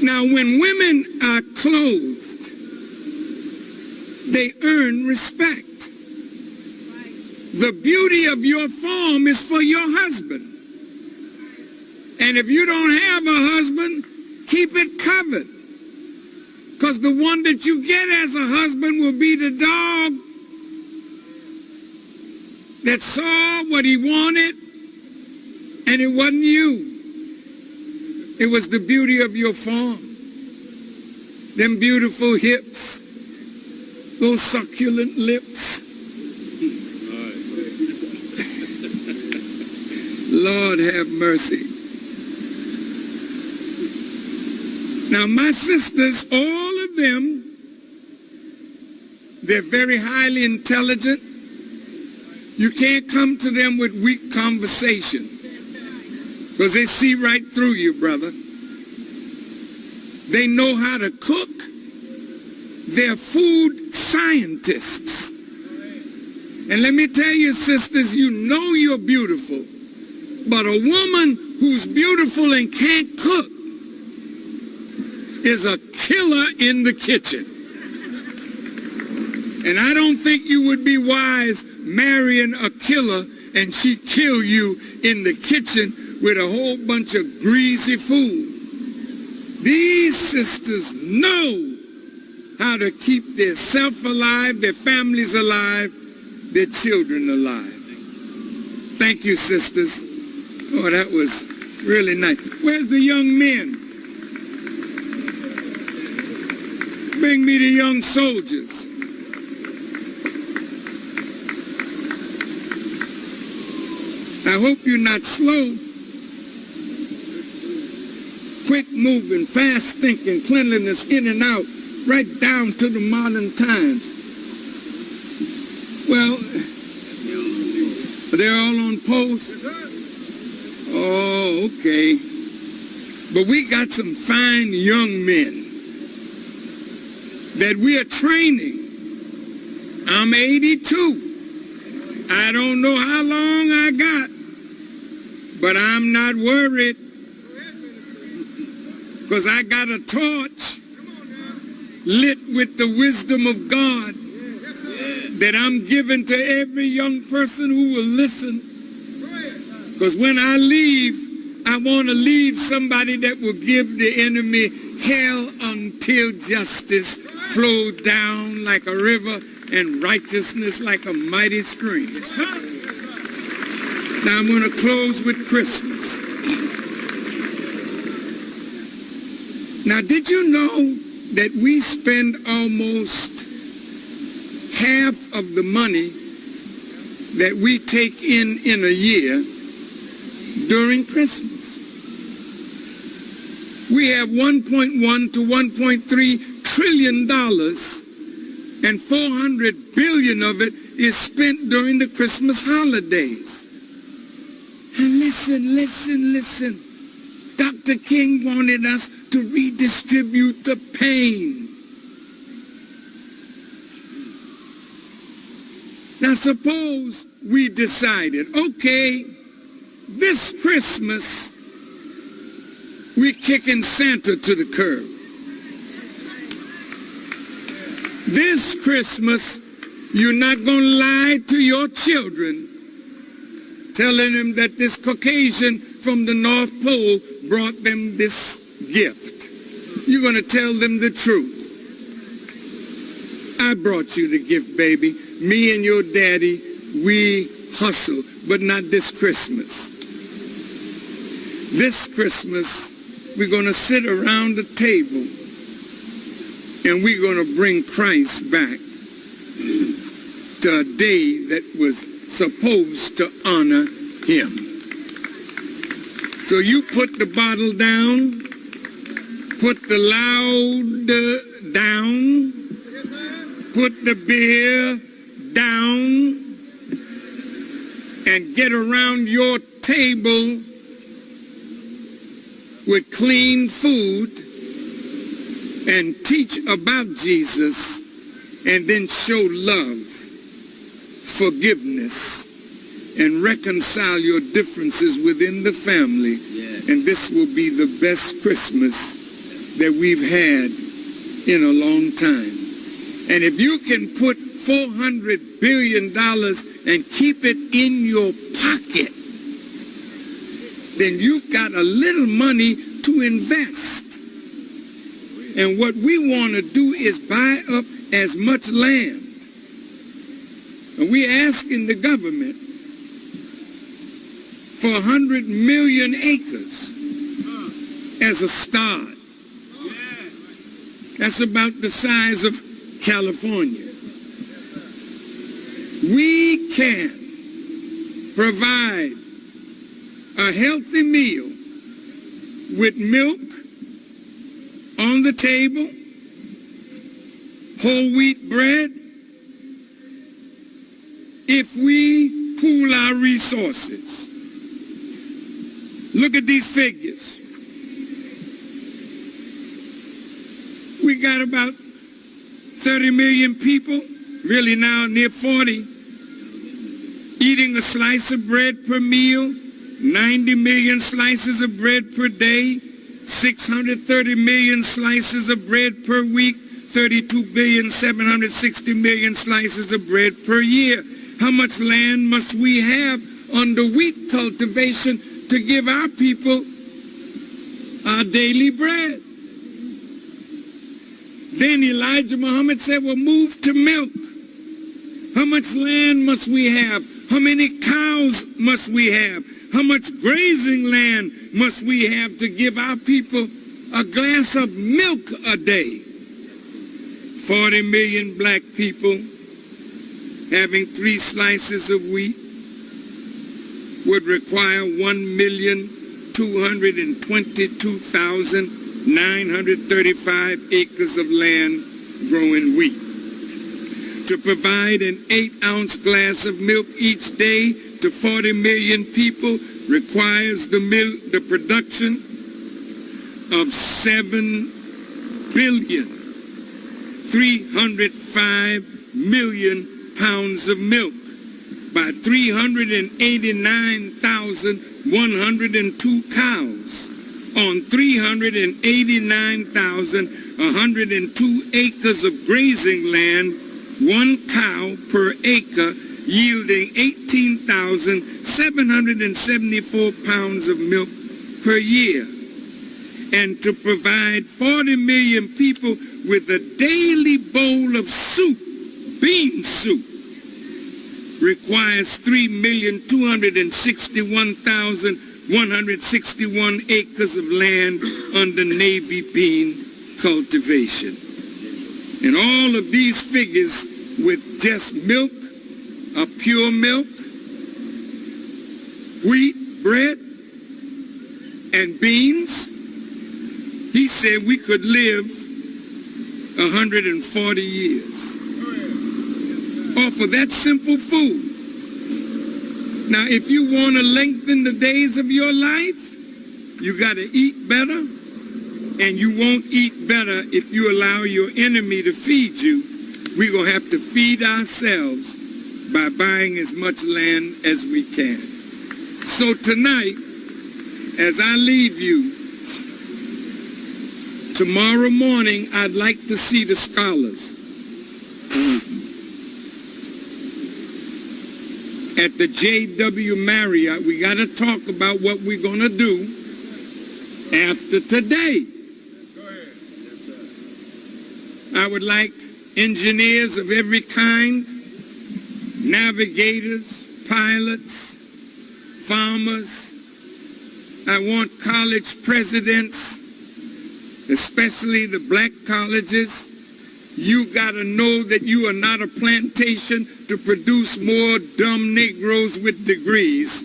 Now, when women are clothed, they earn respect. The beauty of your form is for your husband. And if you don't have a husband, keep it covered. Because the one that you get as a husband will be the dog that saw what he wanted, and it wasn't you. It was the beauty of your form. Them beautiful hips, those succulent lips. Lord have mercy. Now my sisters, all of them, they're very highly intelligent. You can't come to them with weak conversation because they see right through you, brother. They know how to cook. They're food scientists. And let me tell you, sisters, you know you're beautiful, but a woman who's beautiful and can't cook is a killer in the kitchen. And I don't think you would be wise marrying a killer and she kill you in the kitchen with a whole bunch of greasy food. These sisters know how to keep their self alive, their families alive, their children alive. Thank you, sisters. Oh, that was really nice. Where's the young men? Bring me the young soldiers. I hope you're not slow. Quick moving, fast thinking, cleanliness in and out, right down to the modern times. Well, they're all on post? Oh, okay. But we got some fine young men that we are training. I'm 82. I don't know how long I got, but I'm not worried because I got a torch lit with the wisdom of God that I'm giving to every young person who will listen. Because when I leave, I want to leave somebody that will give the enemy hell until justice flows down like a river and righteousness like a mighty stream. Now I'm going to close with Christmas. Now, did you know that we spend almost half of the money that we take in a year during Christmas? We have $1.1 to $1.3 trillion, and $400 billion of it is spent during the Christmas holidays. And listen. Dr. King wanted us to redistribute the pain. Now suppose we decided, okay, this Christmas we're kicking Santa to the curb. This Christmas you're not going to lie to your children telling them that this Caucasian from the North Pole brought them this gift. You're going to tell them the truth. I brought you the gift, baby. Me and your daddy, we hustle, but not this Christmas. This Christmas, we're going to sit around the table and we're going to bring Christ back to a day that was supposed to honor him. So you put the bottle down, put the loud down, put the beer down, and get around your table with clean food and teach about Jesus, and then show love, forgiveness, and reconcile your differences within the family. Yes. And this will be the best Christmas that we've had in a long time. And if you can put $400 billion and keep it in your pocket, then you've got a little money to invest. And what we want to do is buy up as much land. And we're asking the government for 100 million acres as a start. That's about the size of California. We can provide a healthy meal with milk on the table, whole wheat bread, if we pool our resources. Look at these figures. We got about 30 million people, really now near 40, eating a slice of bread per meal, 90 million slices of bread per day, 630 million slices of bread per week, 32,760,000,000 slices of bread per year. How much land must we have under wheat cultivation to give our people our daily bread? Then Elijah Muhammad said, well, move to milk. How much land must we have? How many cows must we have? How much grazing land must we have to give our people a glass of milk a day? 40 million black people having 3 slices of wheat would require 1,222,935 acres of land growing wheat. To provide an 8-ounce glass of milk each day to 40 million people requires the production of 7,305,000,000 pounds of milk by 389,102 cows on 389,102 acres of grazing land, 1 cow per acre, yielding 18,774 pounds of milk per year. And to provide 40 million people with a daily bowl of soup, bean soup, requires 3,261,161 acres of land under navy bean cultivation. And all of these figures with just milk, a pure milk, wheat, bread, and beans, he said we could live 140 years off of that simple food. Now, if you want to lengthen the days of your life, you got to eat better, and you won't eat better if you allow your enemy to feed you. We're going to have to feed ourselves by buying as much land as we can. So tonight, as I leave you, tomorrow morning, I'd like to see the scholars. at the JW Marriott. We got to talk about what we're going to do after today. I would like engineers of every kind, navigators, pilots, farmers. I want college presidents, especially the black colleges. You got to know that you are not a plantation to produce more dumb Negroes with degrees.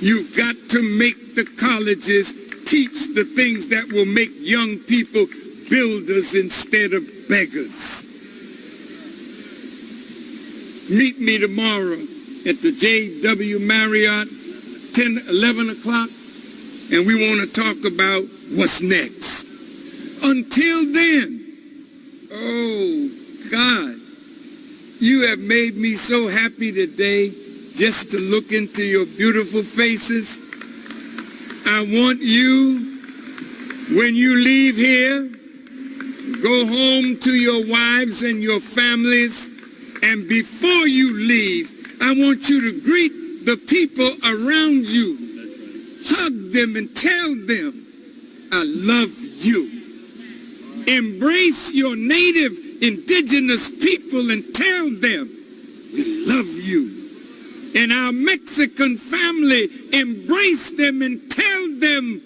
You've got to make the colleges teach the things that will make young people builders instead of beggars. Meet me tomorrow at the JW Marriott, 11 o'clock, and we want to talk about what's next. Until then, oh God, you have made me so happy today just to look into your beautiful faces. I want you, when you leave here, go home to your wives and your families, and before you leave, I want you to greet the people around you. Hug them and tell them, I love you. Embrace your native indigenous people and tell them, we love you. And our Mexican family, embrace them and tell them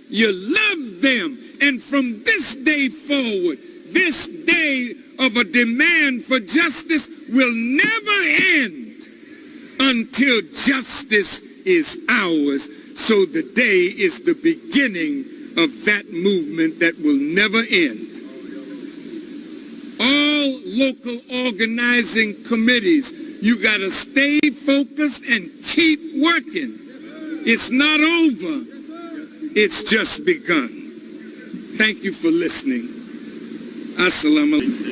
you love them. And from this day forward, this day of a demand for justice will never end until justice is ours. So the day is the beginning of that movement that will never end. All local organizing committees, you got to stay focused and keep working. It's not over. It's just begun. Thank you for listening. Assalamu alaikum.